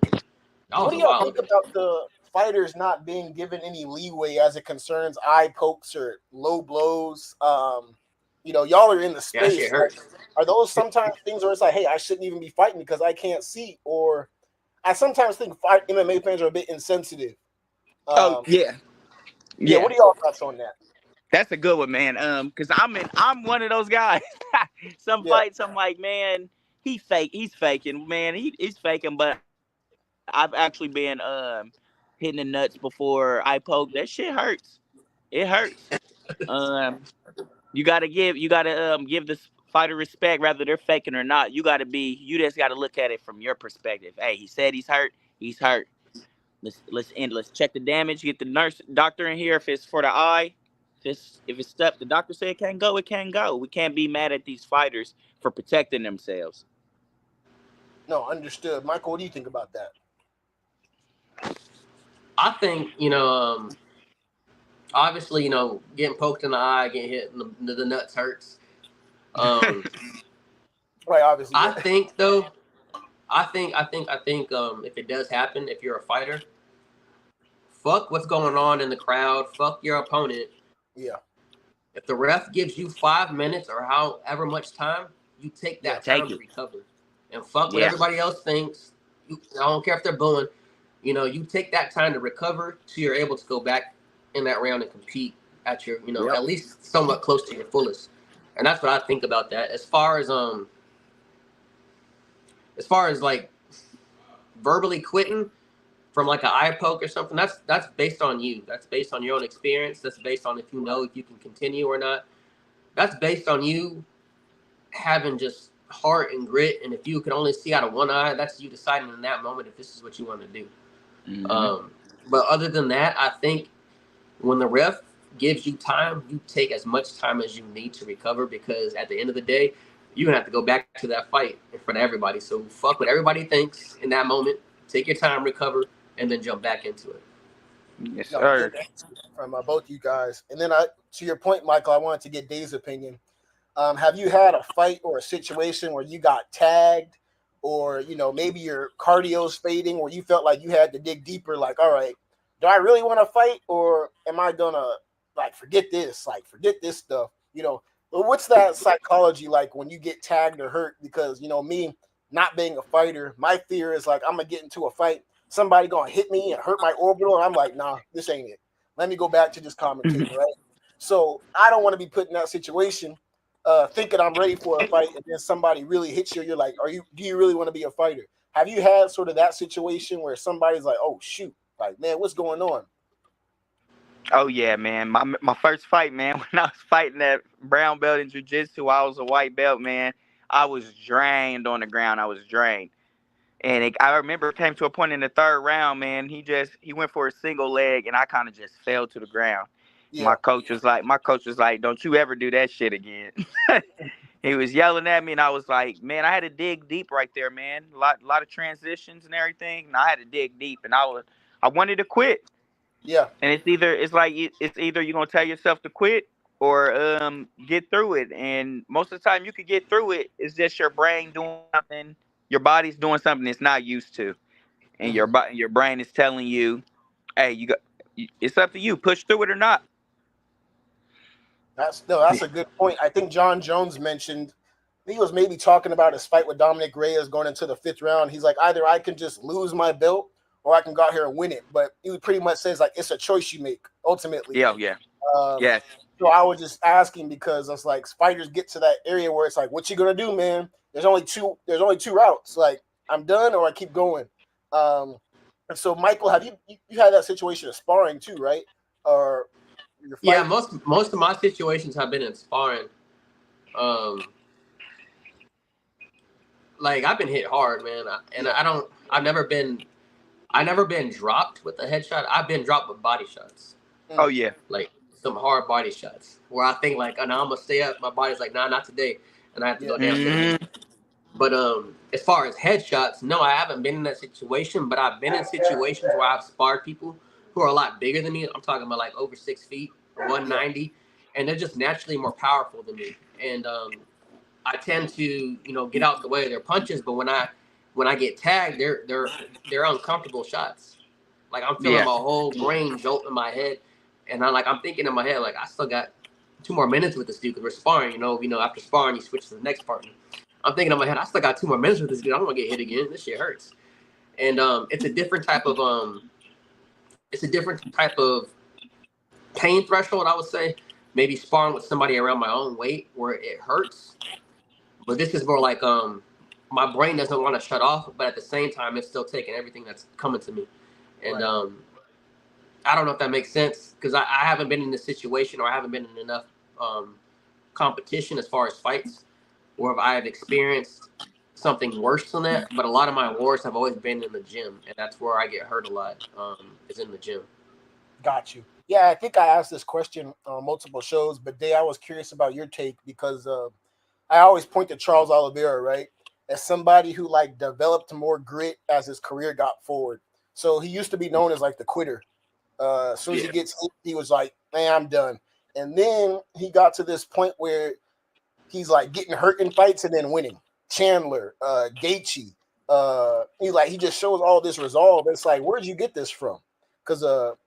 What do y'all think about the fighters not being given any leeway as it concerns eye pokes or low blows? Y'all are in the space. Yeah, that shit hurts. Are those sometimes things where it's like, hey, I shouldn't even be fighting because I can't see? Or I sometimes think MMA fans are a bit insensitive. Yeah. What are y'all thoughts on that? That's a good one, man. Because I'm one of those guys. Some fights, I'm like, man, he's faking, man. He's faking, but I've actually been hitting the nuts before I poke. That shit hurts. It hurts. You gotta give this fighter respect, whether they're faking or not. You just gotta look at it from your perspective. Hey, he said he's hurt. He's hurt. Let's check the damage. Get the doctor in here if it's for the eye. Just if it's stuff the doctor said it can't go, it can't go. We can't be mad at these fighters for protecting themselves. No, understood. Michael, what do you think about that? I think, obviously, getting poked in the eye, getting hit in the nuts hurts. Right, obviously. I think though, I think if it does happen, if you're a fighter, fuck what's going on in the crowd, fuck your opponent. Yeah. If the ref gives you 5 minutes or however much time, you take that time to recover. And fuck what everybody else thinks. I don't care if they're booing. You take that time to recover so you're able to go back in that round and compete at your, at least somewhat close to your fullest. And that's what I think about that. As far as like verbally quitting from like an eye poke or something, that's based on you. That's based on your own experience. That's based on if you can continue or not. That's based on you having just heart and grit. And if you can only see out of one eye, that's you deciding in that moment if this is what you want to do. Mm-hmm. But other than that, I think when the ref gives you time, you take as much time as you need to recover, because at the end of the day, you're going to have to go back to that fight in front of everybody. So fuck what everybody thinks in that moment. Take your time, recover, and then jump back into it. Yes, sir. From both you guys. And then to your point, Michael, I wanted to get Dave's opinion. Have you had a fight or a situation where you got tagged, or, maybe your cardio's fading, where you felt like you had to dig deeper, like, all right, do I really want to fight, or am I going to, forget this stuff? What's that psychology like when you get tagged or hurt? Because, me not being a fighter, my fear is like, I'm going to get into a fight, somebody going to hit me and hurt my orbital, and I'm like, nah, this ain't it. Let me go back to this commentator, right? So I don't want to be put in that situation, thinking I'm ready for a fight, and then somebody really hits you. You're like, do you really want to be a fighter? Have you had sort of that situation where somebody's like, oh shoot, like, man, what's going on? Oh yeah, man. My first fight, man, when I was fighting that brown belt in jiu-jitsu, I was a white belt, man. I was drained on the ground. I was drained. And I remember it came to a point in the third round, man. He went for a single leg, and I kind of just fell to the ground. Yeah. My coach was like, don't you ever do that shit again. He was yelling at me, and I was like, man, I had to dig deep right there, man. A lot of transitions and everything, and I had to dig deep, and I wanted to quit. Yeah. And it's either you're gonna tell yourself to quit or get through it. And most of the time, you could get through it. It's just your brain doing something, your body's doing something it's not used to, and your brain is telling you, hey, it's up to you, push through it or not. That's a good point. I think John Jones mentioned, he was maybe talking about his fight with Dominic Reyes going into the 5th round. He's like, either I can just lose my belt or I can go out here and win it. But he pretty much says, like, it's a choice you make ultimately. Yeah. Yeah. So I was just asking because it's like fighters get to that area where it's like, what you gonna do, man? There's only two routes. Like, I'm done or I keep going. And so, Michael, have you had that situation of sparring too, right? Or yeah, most of my situations have been in sparring. Like, I've been hit hard, man, I've never been dropped with a headshot. I've been dropped with body shots. Oh yeah, like some hard body shots where I think like, oh, no, I'm gonna stay up. My body's like, nah, not today, and I have to go down. But as far as headshots, no, I haven't been in that situation. But I've been in situations where I've sparred people who are a lot bigger than me. I'm talking about like over 6 feet, 190, and they're just naturally more powerful than me. And I tend to, get out the way of their punches. But when I get tagged, they're uncomfortable shots. Like, I'm feeling my whole brain jolt in my head, and I'm thinking in my head, like, I still got 2 more minutes with this dude because we're sparring. After sparring, you switch to the next partner. I'm thinking in my head, I still got 2 more minutes with this dude. I don't want to get hit again. This shit hurts. And it's a different type of pain threshold, I would say. Maybe sparring with somebody around my own weight where it hurts. But this is more like my brain doesn't want to shut off, but at the same time, it's still taking everything that's coming to me. And I don't know if that makes sense, because I haven't been in this situation, or I haven't been in enough competition as far as fights where I have experienced something worse than that. But a lot of my wars have always been in the gym, and that's where I get hurt a lot, is in the gym. Got you. Yeah, I think I asked this question on multiple shows, but Day, I was curious about your take because I always point to Charles Oliveira, right, as somebody who like developed more grit as his career got forward. So he used to be known as like the quitter. As soon as he gets hit, he was like, "Man, I'm done." And then he got to this point where he's like getting hurt in fights and then winning. Chandler, Gaethje, he just shows all this resolve. It's like, where'd you get this from? Because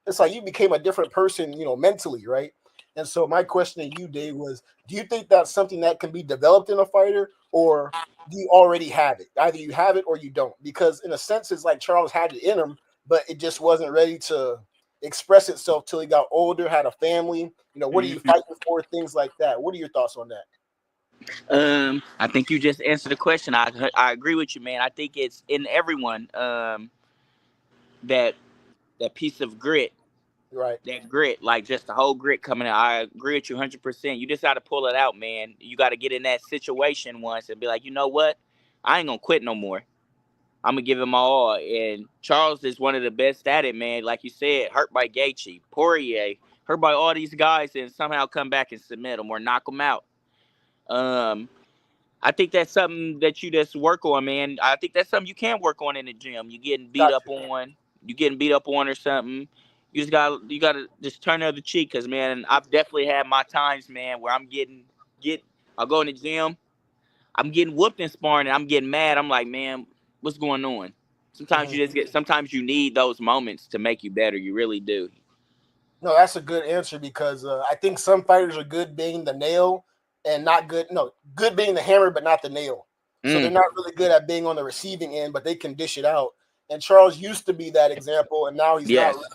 it's like you became a different person, mentally, right? And so my question to you, Dave, was: do you think that's something that can be developed in a fighter, or do you already have it? Either you have it or you don't. Because in a sense, it's like Charles had it in him, but it just wasn't ready to express itself till he got older, had a family. What are you fighting for? Things like that. What are your thoughts on that? I think you just answered the question. I agree with you, man. I think it's in everyone. That piece of grit, right? That grit, like just the whole grit coming out. I agree with you 100%. You just got to pull it out, man. You got to get in that situation once and be like, you know what? I ain't gonna quit no more. I'm gonna give him my all. And Charles is one of the best at it, man. Like you said, hurt by Gaethje, Poirier, hurt by all these guys, and somehow come back and submit them or knock them out. I think that's something that you just work on, man. I think that's something you can work on in the gym. You getting beat up on, or something. You gotta just turn the other cheek, cause man, I've definitely had my times, man, where I'll go in the gym, I'm getting whooped in sparring, and I'm getting mad. I'm like, man, what's going on? Sometimes you need those moments to make you better. You really do. No, that's a good answer because I think some fighters are good being the nail and not good. No, good being the hammer, but not the nail. So they're not really good at being on the receiving end, but they can dish it out. And Charles used to be that example, and now he's not. Really.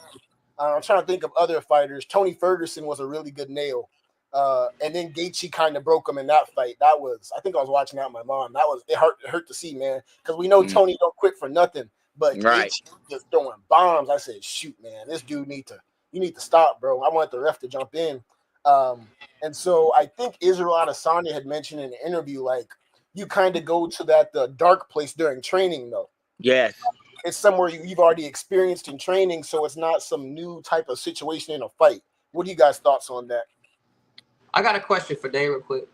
I'm trying to think of other fighters. Tony Ferguson was a really good nail. And then Gaethje kind of broke him in that fight. I think I was watching that with my mom. It hurt to see, man, because we know Tony don't quit for nothing. But Gaethje just throwing bombs. I said, shoot, man, this dude you need to stop, bro. I want the ref to jump in. And so I think Israel Adesanya had mentioned in an interview, like, you kind of go to that dark place during training, though. Yes. It's somewhere you've already experienced in training, so it's not some new type of situation in a fight. What are you guys' thoughts on that? I got a question for Dave real quick.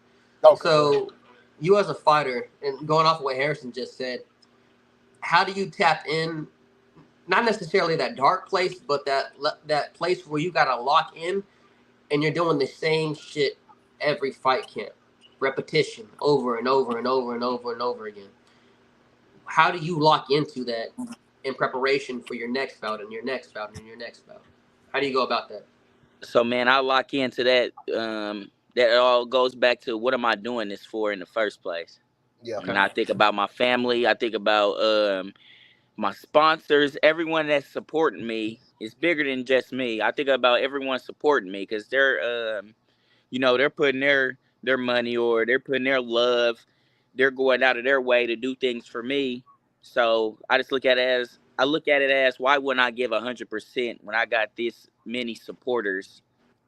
Okay. So you as a fighter, and going off of what Harrison just said, how do you tap in, not necessarily that dark place, but that place where you got to lock in and you're doing the same shit every fight camp, repetition over and over and over and over and over again? How do you lock into that in preparation for your next bout and your next bout and your next bout? How do you go about that? So, man, I lock into that. That all goes back to, what am I doing this for in the first place? Yeah. And I think about my family. I think about my sponsors. Everyone that's supporting me is bigger than just me. I think about everyone supporting me because they're, they're putting their money, or they're putting their love. They're going out of their way to do things for me. So I just look at it as why wouldn't I give 100% when I got this many supporters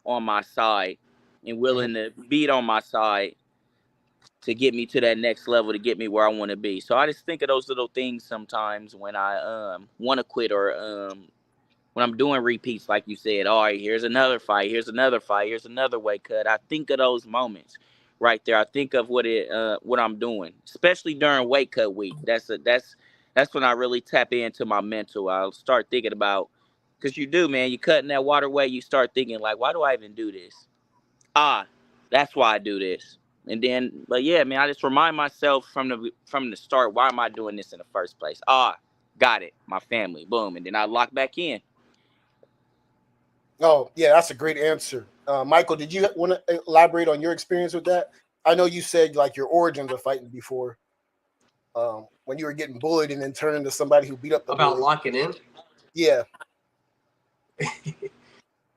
on my side and willing to beat on my side to get me to that next level, to get me where I want to be. So I just think of those little things sometimes when I want to quit, or when I'm doing repeats, like you said. All right, here's another fight, here's another fight, here's another weight cut. I think of those moments right there. I think of what I'm doing, especially during weight cut week. That's when I really tap into my mental. I'll start thinking about, because you do, man. You cutting that water weight, you start thinking like, why do I even do this? That's why I do this. And then, but yeah, man, I just remind myself from the start, why am I doing this in the first place? Got it, my family, boom, and then I lock back in. Oh, yeah, that's a great answer. Michael, did you want to elaborate on your experience with that? I know you said like your origins of fighting before, when you were getting bullied and then turning into somebody who beat up the about bully. locking in. Yeah.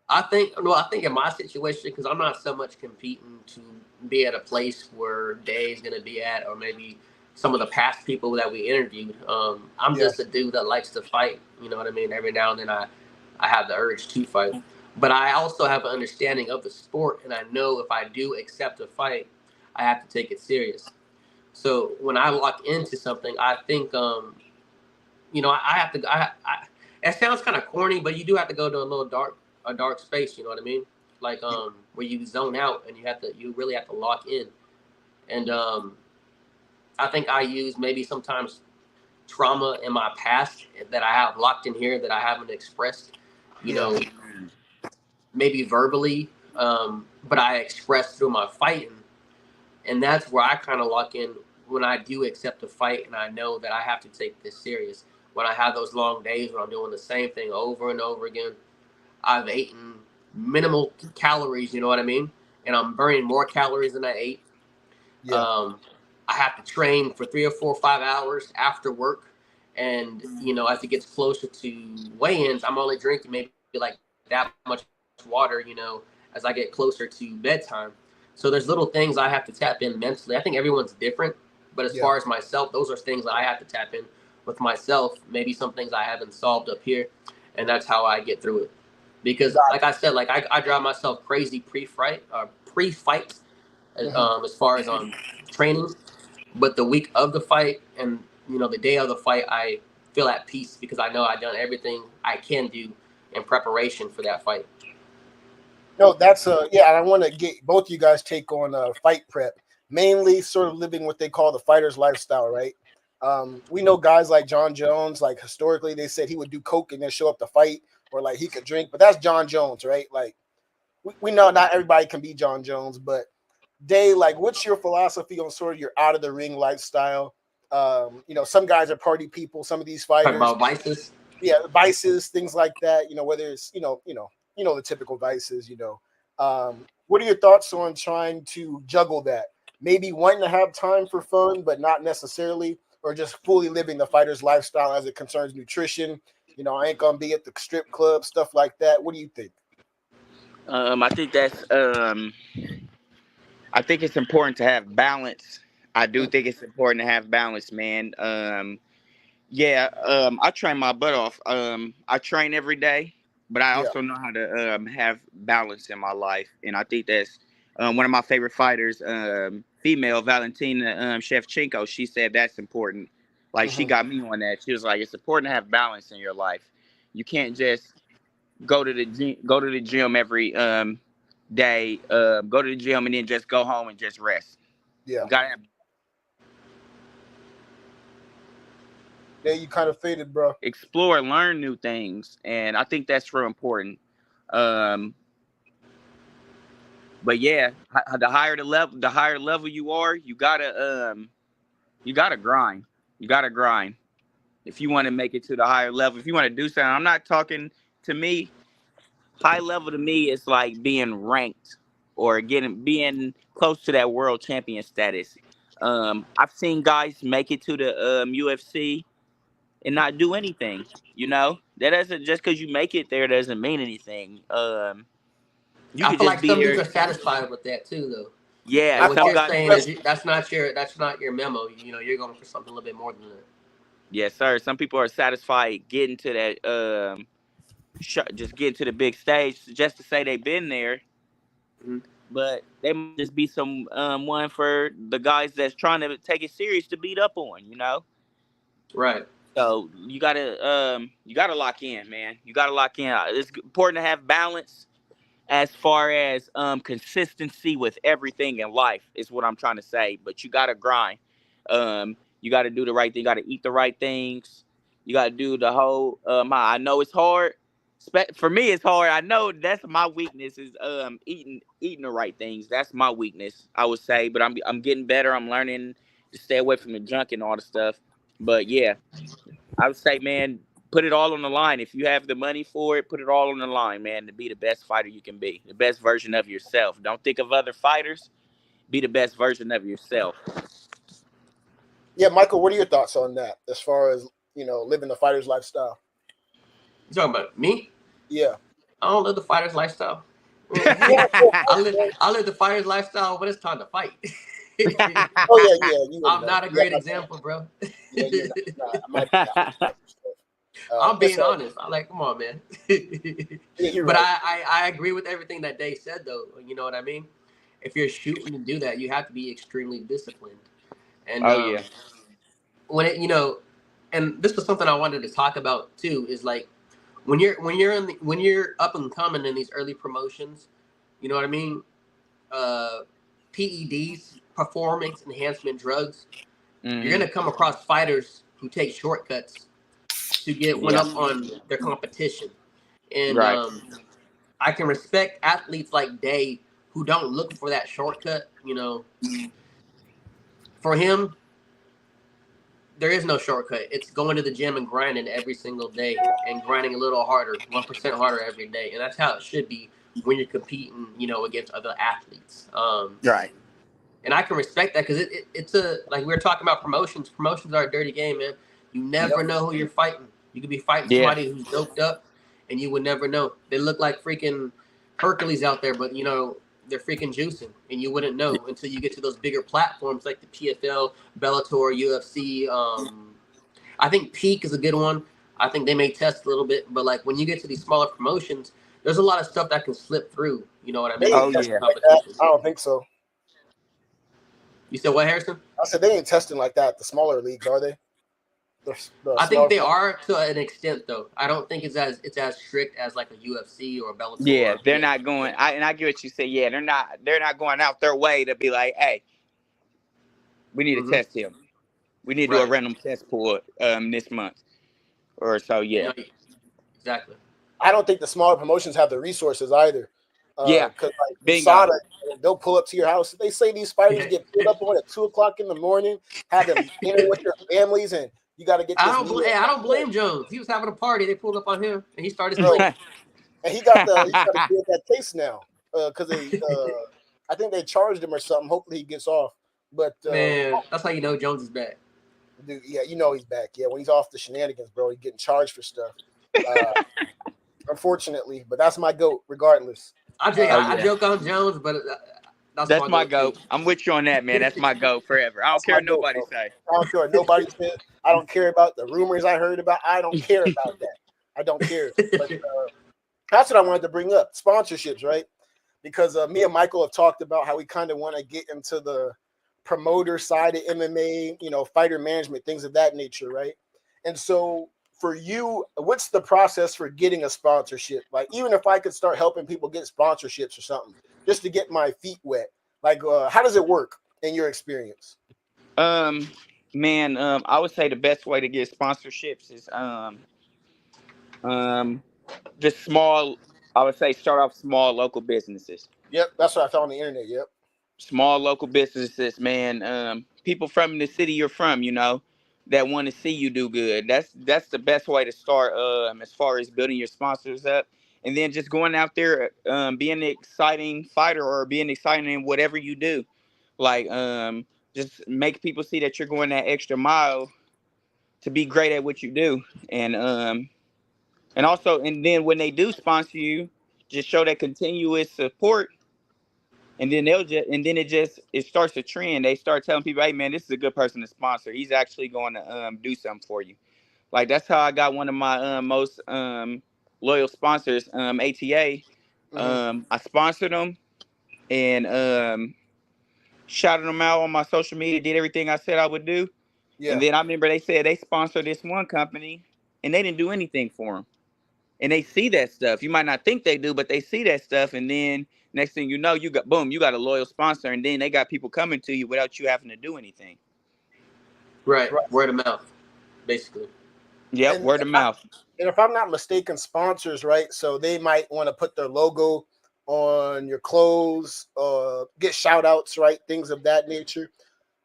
I think in my situation, because I'm not so much competing to be at a place where Day's going to be at, or maybe some of the past people that we interviewed. I'm just a dude that likes to fight. You know what I mean? Every now and then I have the urge to fight. But I also have an understanding of the sport, and I know if I do accept a fight, I have to take it serious. So when I lock into something, I think, I have to. It sounds kind of corny, but you do have to go to a little dark a dark space. You know what I mean? Like where you zone out and you really have to lock in. And I think I use maybe sometimes trauma in my past that I have locked in here that I haven't expressed. You know, maybe verbally, but I express through my fighting, and that's where I kind of lock in when I do accept a fight, and I know that I have to take this serious. When I have those long days when I'm doing the same thing over and over again, I've eaten minimal calories, you know what I mean, and I'm burning more calories than I ate. I have to train for 3 or 4 or 5 hours after work, and as it gets closer to weigh-ins, I'm only drinking maybe like that much water, as I get closer to bedtime. So there's little things I have to tap in mentally. I think everyone's different, but as far as myself, those are things that I have to tap in with myself. Maybe some things I haven't solved up here, and that's how I get through it. Because, like I said, like I drive myself crazy pre-fight, as far as training. But the week of the fight and the day of the fight, I feel at peace because I know I've done everything I can do in preparation for that fight. No, that's I want to get both you guys take on fight prep, mainly sort of living what they call the fighter's lifestyle, right? We know guys like John Jones, like historically they said he would do coke and then show up to fight, or like he could drink, but that's John Jones, right? Like we know not everybody can be John Jones, but Dey, like, what's your philosophy on sort of your out of the ring lifestyle? Some guys are party people. Some of these fighters talk about vices, vices, things like that. Whether it's the typical vices. What are your thoughts on trying to juggle that? Maybe wanting to have time for fun, but not necessarily, or just fully living the fighter's lifestyle as it concerns nutrition. I ain't gonna be at the strip club, stuff like that. What do you think? I think it's important to have balance. I do think it's important to have balance, man. I train my butt off. I train every day, but I also know how to have balance in my life, and I think that's one of my favorite fighters, female Valentina Shevchenko. She said that's important. Like she got me on that. She was like, "It's important to have balance in your life. You can't just go to the gym every day, go to the gym and then just go home and just rest. Yeah, you gotta have you kind of faded, bro. Explore, learn new things, and I think that's real important. But yeah, the higher level you are, you gotta grind. You gotta grind if you want to make it to the higher level. If you want to do something, I'm not talking to me. High level to me is like being ranked or being close to that world champion status. I've seen guys make it to the UFC and not do anything. That doesn't, just because you make it there doesn't mean anything. You I could feel just like be some here. dudes are satisfied with that too, though. Yeah, like what some you're guys, saying is that's not your memo. You're going for something a little bit more than that. Yes, sir. Some people are satisfied getting to that, just getting to the big stage just to say they've been there. Mm-hmm. But they might just be some one for the guys that's trying to take it serious to beat up on. Right. So you gotta lock in, man. You gotta lock in. It's important to have balance as far as consistency with everything in life is what I'm trying to say. But you gotta grind. You gotta do the right thing. You gotta eat the right things. You gotta do the whole. I know it's hard. For me, it's hard. I know that's my weakness is eating the right things. That's my weakness, I would say. But I'm getting better. I'm learning to stay away from the junk and all the stuff. But yeah, I would say, man, put it all on the line. If you have the money for it, put it all on the line, man, to be the best fighter you can be, the best version of yourself. Don't think of other fighters. Be the best version of yourself. Yeah, Michael, what are your thoughts on that as far as, living the fighter's lifestyle? You talking about me? Yeah. I don't live the fighter's lifestyle. I live the fighter's lifestyle when it's time to fight. I'm not a great example, bro. I'm being honest. I'm like, come on, man. But right. I agree with everything that Dey said, though. You know what I mean? If you're shooting to do that, you have to be extremely disciplined. And when it, and this was something I wanted to talk about too, is like when you're up and coming in these early promotions, you know what I mean? PEDs, performance enhancement drugs. You're gonna come across fighters who take shortcuts to get one up on their competition, and I can respect athletes like Dey who don't look for that shortcut. You know, for him, there is no shortcut. It's going to the gym and grinding every single day and grinding a little harder, 1% harder every day. And that's how it should be when you're competing, you know, against other athletes. Right. And I can respect that because it's like we were talking about promotions. Promotions are a dirty game, man. You never know who you're fighting. You could be fighting somebody who's doped up and you would never know. They look like freaking Hercules out there, but, you know, they're freaking juicing, and you wouldn't know until you get to those bigger platforms like the PFL, Bellator, UFC. I think Peak is a good one. I think they may test a little bit, but like when you get to these smaller promotions, there's a lot of stuff that can slip through. You know what I mean? Oh yeah, I don't think so. You said what, Harrison? I said they ain't testing like that. The smaller leagues, are they? I think they are to an extent, though. I don't think it's as strict as like a UFC or a Bellator. Yeah, they're not going. I get what you say. Yeah, they're not going out their way to be like, hey, we need to test him. We need to do a random test pool this month or so. Yeah, exactly. I don't think the smaller promotions have the resources either. Because like Sada, they'll pull up to your house. They say these fighters get pulled up on at 2:00 in the morning, have them dinner with their families, and you got to get. I don't blame Jones. He was having a party. They pulled up on him, and he started smoking. And he got to get that case now because I think they charged him or something. Hopefully he gets off. But man, that's how you know Jones is back. Dude, yeah, you know he's back. Yeah, when he's off the shenanigans, bro, he's getting charged for stuff. Unfortunately, but that's my GOAT regardless. I joke on Jones, but that's my GOAT. I'm with you on that, man. That's my GOAT forever. I don't care what nobody say. I don't care what nobody says. I don't care about the rumors I heard about. I don't care about that. I don't care. But that's what I wanted to bring up. Sponsorships, right? Because me and Michael have talked about how we kind of want to get into the promoter side of MMA, you know, fighter management, things of that nature, right? And so for you, what's the process for getting a sponsorship? Like, even if I could start helping people get sponsorships or something, just to get my feet wet, like, how does it work in your experience? Man, I would say the best way to get sponsorships is just small. I would say start off small local businesses. Yep, that's what I found on the internet. Yep, small local businesses, man. People from the city you're from, you know, that want to see you do good. That's the best way to start as far as building your sponsors up. And then just going out there, being an exciting fighter or being exciting in whatever you do. Like, just make people see that you're going that extra mile to be great at what you do. And also, and then when they do sponsor you, just show that continuous support. And then it starts a trend. They start telling people, hey man, this is a good person to sponsor. He's actually going to do something for you. Like, that's how I got one of my most loyal sponsors, ATA. I sponsored them and shouted them out on my social media, did everything I said I would do. Yeah. And then I remember they said they sponsored this one company and they didn't do anything for them. And they see that stuff. You might not think they do, but they see that stuff. And then next thing you know, you got a loyal sponsor. And then they got people coming to you without you having to do anything. Right. Word of mouth, basically. Yep, word of mouth. And if I'm not mistaken, sponsors, right? So they might want to put their logo on your clothes, get shout outs, right? Things of that nature.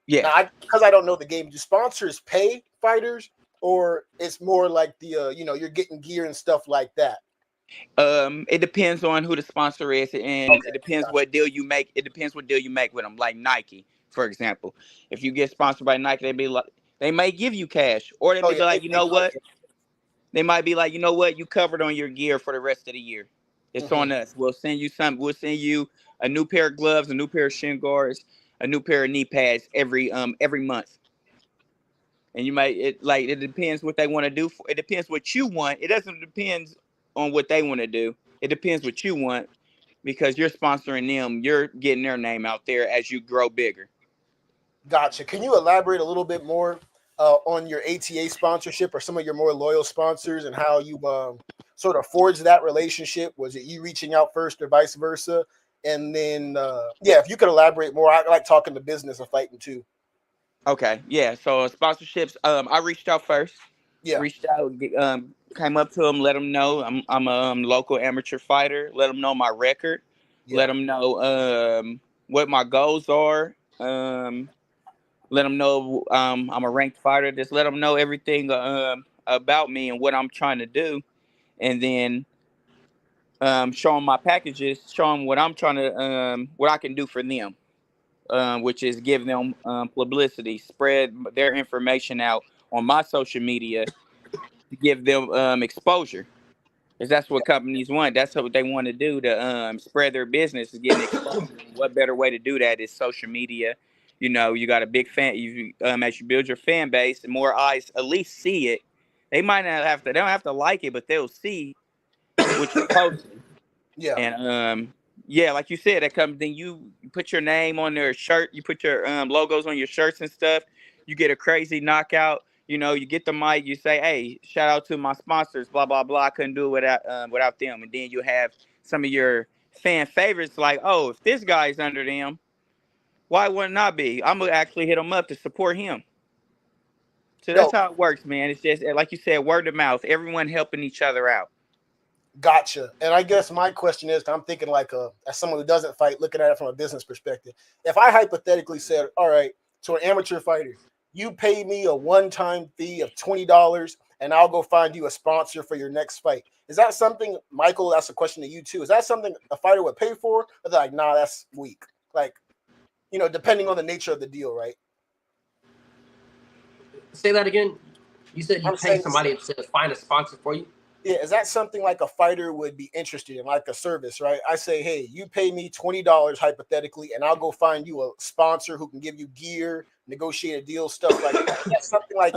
Yeah. Because I don't know the game, do sponsors pay fighters? Or it's more like the you're getting gear and stuff like that? It depends on who the sponsor is, and it depends what deal you make. It depends what deal you make with them. Like Nike, for example, if you get sponsored by Nike, they may give you cash, or they be like, you know what? They might be like, you know what? You covered on your gear for the rest of the year. It's on us. We'll send you something. We'll send you a new pair of gloves, a new pair of shin guards, a new pair of knee pads every month. And it depends what they want to do. It depends what you want. It doesn't depend on what they want to do. It depends what you want, because you're sponsoring them. You're getting their name out there as you grow bigger. Gotcha. Can you elaborate a little bit more? on your ATA sponsorship or some of your more loyal sponsors, and how you sort of forged that relationship? Was it you reaching out first or vice versa? And then, if you could elaborate more, I like talking to business and fighting too. Okay, yeah. So sponsorships, I reached out first. Yeah. Reached out, came up to them, let them know I'm a local amateur fighter. Let them know my record. Yeah. Let them know what my goals are. Let them know I'm a ranked fighter. Just let them know everything about me and what I'm trying to do, and then show them my packages, show them what I'm trying to what I can do for them. Which is give them publicity, spread their information out on my social media to give them exposure. Because that's what companies want. That's what they want to do to spread their business, is getting exposure. What better way to do that is social media. You know, you got a big fan. You as you build your fan base, and more eyes at least see it. They might not have to. They don't have to like it, but they'll see what you're posting. Yeah. And yeah, like you said, that comes. Then you put your name on their shirt. You put your logos on your shirts and stuff. You get a crazy knockout. You know, you get the mic. You say, "Hey, shout out to my sponsors." Blah blah blah. I couldn't do it without them. And then you have some of your fan favorites, like, "Oh, if this guy's under them, why wouldn't I be? I'm gonna actually hit him up to support him." So that's how it works, man. It's just like you said, word of mouth. Everyone helping each other out. Gotcha. And I guess my question is, I'm thinking like as someone who doesn't fight, looking at it from a business perspective. If I hypothetically said, all right, to an amateur fighter, you pay me a one-time fee of $20 and I'll go find you a sponsor for your next fight. Is that something, Michael, that's a question to you too. Is that something a fighter would pay for? Or they're like, nah, that's weak. Like, you know, depending on the nature of the deal, right? Say that again. You said you pay somebody to find a sponsor for you? Yeah, is that something like a fighter would be interested in, like a service, right? I say, hey, you pay me $20 hypothetically, and I'll go find you a sponsor who can give you gear, negotiate a deal, stuff like that. That's something like,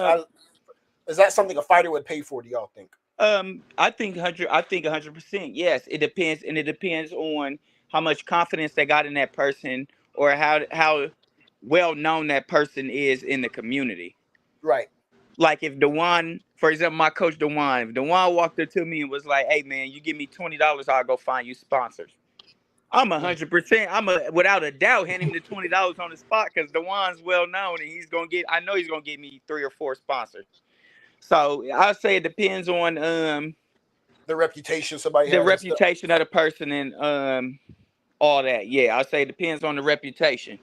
is that something a fighter would pay for? Do y'all think? I think 100%. Yes, it depends, and it depends on how much confidence they got in that person, or how well known that person is in the community. Right. Like if Dewan, for example, my coach Dewan, if Dewan walked up to me and was like, "Hey man, you give me $20, I'll go find you sponsors." I'm 100%. Without a doubt hand him the $20 on the spot, because Dewan's well known and I know he's gonna give me 3 or 4 sponsors. So I'll say it depends on the reputation somebody the has, reputation of the person, and all that. Yeah, I'll say it depends on the reputation.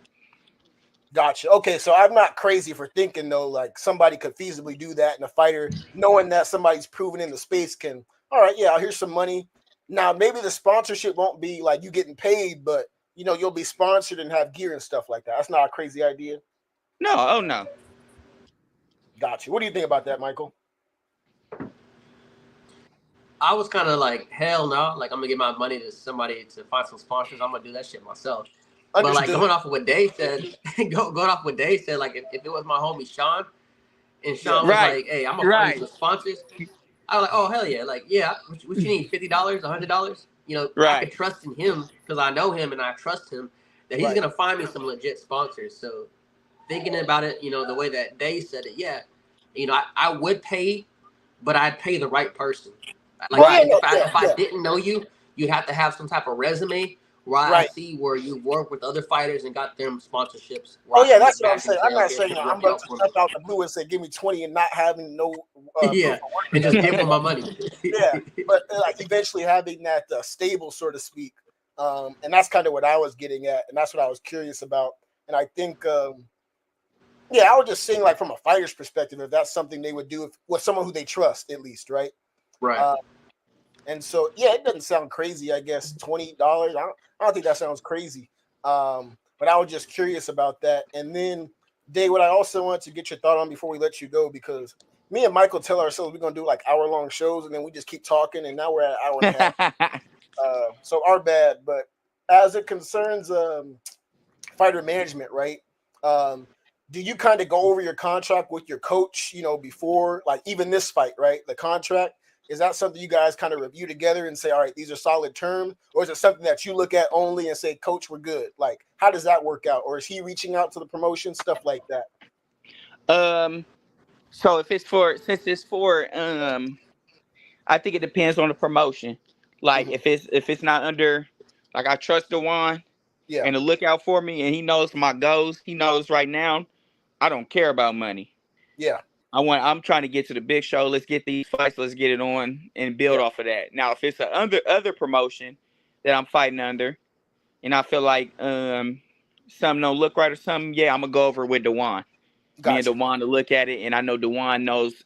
Gotcha. Okay, so I'm not crazy for thinking though, like somebody could feasibly do that, and a fighter, knowing that somebody's proven in the space, can, all right, yeah, here's some money. Now maybe the sponsorship won't be like you getting paid, but you know you'll be sponsored and have gear and stuff like that. That's not a crazy idea. No, oh no. Gotcha. What do you think about that, Michael? I was kind of like, hell no. Like, I'm going to give my money to somebody to find some sponsors. I'm going to do that shit myself. Understood. But, like, going off of what Dave said, like, if it was my homie Sean, and Sean was like, hey, I'm going to find you some sponsors, I was like, oh, hell yeah. Like, yeah, what you need, $50, $100? You know, I could trust in him because I know him and I trust him that he's going to find me some legit sponsors. So, thinking about it, you know, the way that Dave said it, yeah, you know, I would pay, but I'd pay the right person. Like if I didn't know you, you'd have to have some type of resume where I see where you work with other fighters and got them sponsorships. Oh yeah, that's what I'm saying. I'm not saying I'm about to step out the blue and say give me 20 and not having no and just give them my money. Yeah, but like eventually having that stable, so to speak, and that's kind of what I was getting at, and that's what I was curious about. And I think, I was just saying, like from a fighter's perspective, if that's something they would do with someone who they trust, at least, right? Right. And so, yeah, it doesn't sound crazy. I guess $20. I don't think that sounds crazy. But I was just curious about that. And then, Dave, what I also want to get your thought on before we let you go, because me and Michael tell ourselves we're gonna do like hour-long shows, and then we just keep talking, and now we're at an hour and a half. So our bad. But as it concerns fighter management, right? Do you kind of go over your contract with your coach, you know, before, like even this fight, right? The contract, is that something you guys kind of review together and say, all right, these are solid terms? Or is it something that you look at only and say, coach, we're good? Like, how does that work out? Or is he reaching out to the promotion, stuff like that? So since it's for I think it depends on the promotion. Like if it's not under, like I trust Dewan Yeah. and to look out for me, and he knows my goals. He knows right now I don't care about money. Yeah. I'm trying to get to the big show. Let's get these fights. Let's get it on and build Yeah. off of that. Now, if it's a other promotion that I'm fighting under, and I feel like something don't look right or something, yeah, I'm gonna go over with Dewan. Me and Gotcha. Dewan to look at it, and I know Dewan knows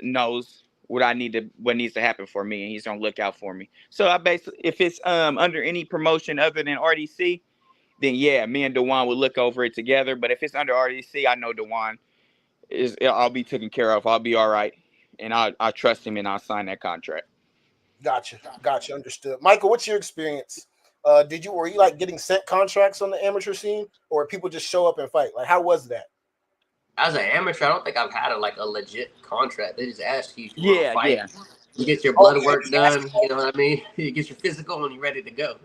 what needs to happen for me, and he's gonna look out for me. So I basically, if it's under any promotion other than RDC, then yeah, me and Dewan will look over it together. But if it's under RDC, I know Dewan I'll be taken care of. I'll be all right, and I trust him, and I'll sign that contract. Gotcha. Understood. Michael, what's your experience? Were you like getting sent contracts on the amateur scene, or people just show up and fight? Like, how was that? As an amateur, I don't think I've had a legit contract. They just ask you if you want to fight. Yeah. You get your blood work done. You know what I mean? You get your physical, and you're ready to go.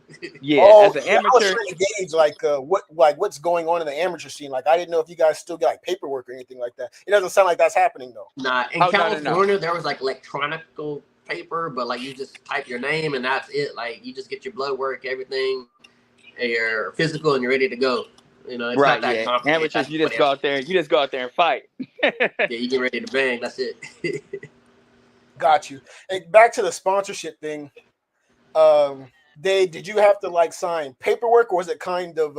Yeah. As an amateur, I was trying to gauge what's going on in the amateur scene. Like, I didn't know if you guys still get like paperwork or anything like that. It doesn't sound like that's happening though. Nah, in California, there was like electronic paper, but like you just type your name and that's it. Like you just get your blood work, everything, your physical, and you're ready to go. You know, it's not that complicated. Amateurs, you just go out there. You just go out there and fight. Yeah, you get ready to bang. That's it. Got you. And back to the sponsorship thing. Did you have to like sign paperwork, or was it kind of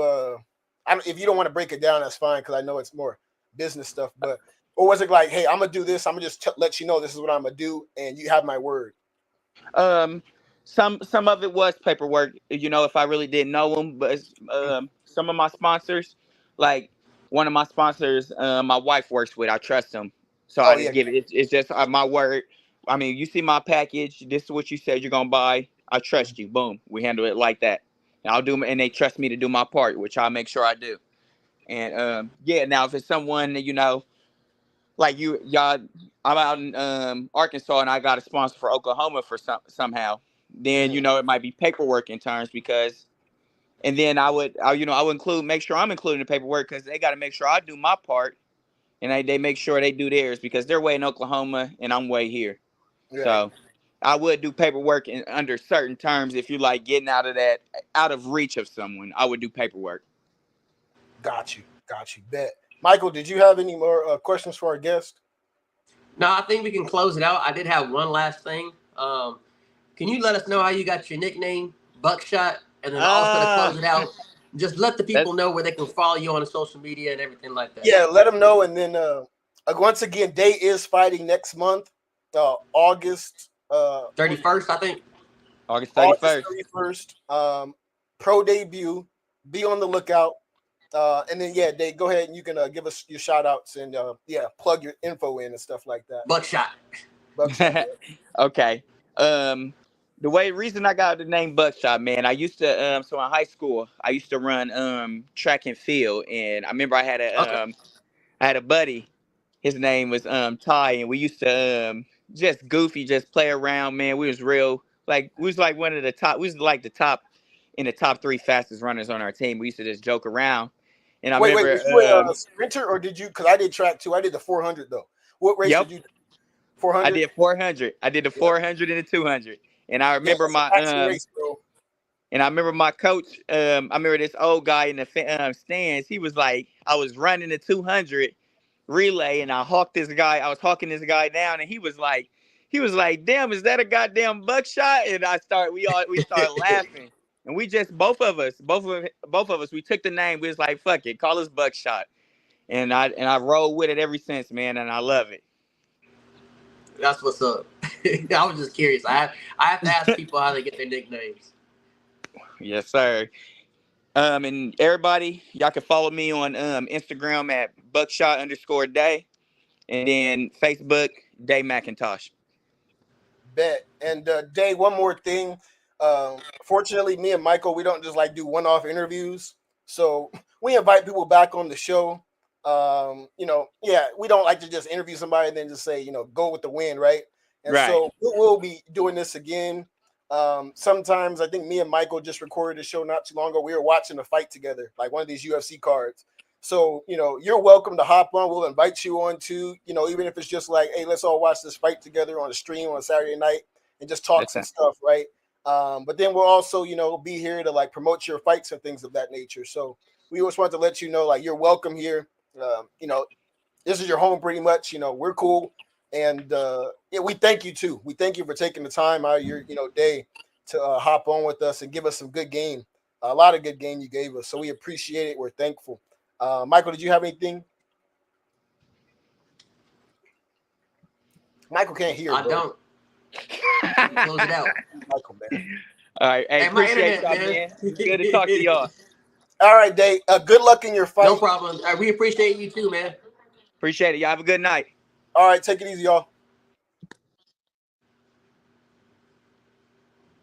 if you don't want to break it down, that's fine because I know it's more business stuff. But or was it like, hey, I'm gonna do this. I'm gonna just let you know this is what I'm gonna do, and you have my word. Some of it was paperwork. You know, if I really didn't know them, but some of my sponsors, like one of my sponsors, my wife works with. I trust them, so I just give it. It's just my word. I mean, you see my package. This is what you said you're gonna buy. I trust you. Boom. We handle it like that. And I'll do, and they trust me to do my part, which I'll make sure I do. And yeah, now if it's someone that, you know, like y'all, I'm out in Arkansas and I got a sponsor for Oklahoma for somehow. Then you know it might be paperwork in terms because, and then I would make sure I'm including the paperwork because they got to make sure I do my part, and they make sure they do theirs because they're way in Oklahoma and I'm way here. Right. So I would do paperwork under certain terms. If you like getting out of reach of someone, I would do paperwork. Got you. Bet. Michael, did you have any more questions for our guest? No, I think we can close it out. I did have one last thing. Can you let us know how you got your nickname, Buckshot? And then also to close it out, just let the people know where they can follow you on social media and everything like that. Yeah, let them know. And then once again, Dey is fighting next month, August 31st, I think. August 31st. Pro debut. Be on the lookout. And then Dey, go ahead and you can give us your shout outs and plug your info in and stuff like that. Buckshot. Okay. The reason I got the name Buckshot, man, I used to so in high school I used to run track and field, and I remember I had a buddy. His name was Ty, and we used to just goofy, just play around, man. We was like one of the top. We was like in the top 3 fastest runners on our team. We used to just joke around. And I remember, was you a sprinter or did you? Because I did track too. I did the 400 though. What race did you? 400. I did 400. I did the 400 and the 200. And I remember and I remember my coach. I remember this old guy in the stands. He was like, I was running the 200 relay, and I hawked this guy. I was hawking this guy down, and he was like, "Damn, is that a goddamn buckshot?" And we started laughing, and we just both of us, we took the name. We was like, "Fuck it, call us Buckshot," and I rolled with it ever since, man, and I love it. That's what's up. I was just curious. I have to ask people how they get their nicknames. Yes, sir. And everybody, y'all can follow me on Instagram at Buckshot_Dey, and then Facebook Dey McIntosh. Bet. And Dey, one more thing. Fortunately, me and Michael, we don't just like do one-off interviews. So we invite people back on the show. We don't like to just interview somebody and then just say, go with the wind, right? And so we'll be doing this again. Sometimes I think me and Michael just recorded a show not too long ago. We were watching a fight together, like one of these UFC cards. So, you're welcome to hop on. We'll invite you on too, even if it's just like, hey, let's all watch this fight together on a stream on Saturday night and just talk some stuff, right? But then we'll also, be here to like promote your fights and things of that nature. So we just want to let you know, like, you're welcome here. This is your home pretty much. We're cool. And we thank you too. We thank you for taking the time out of your, day to hop on with us and give us some good game. A lot of good game you gave us. So we appreciate it. We're thankful. Michael, did you have anything? Michael can't hear. I don't. Close it out. Michael, man. All right. Hey, appreciate y'all, man. It's good to talk to y'all. All right, Dey. Good luck in your fight. No problem. We appreciate you too, man. Appreciate it. Y'all have a good night. All right. Take it easy, y'all.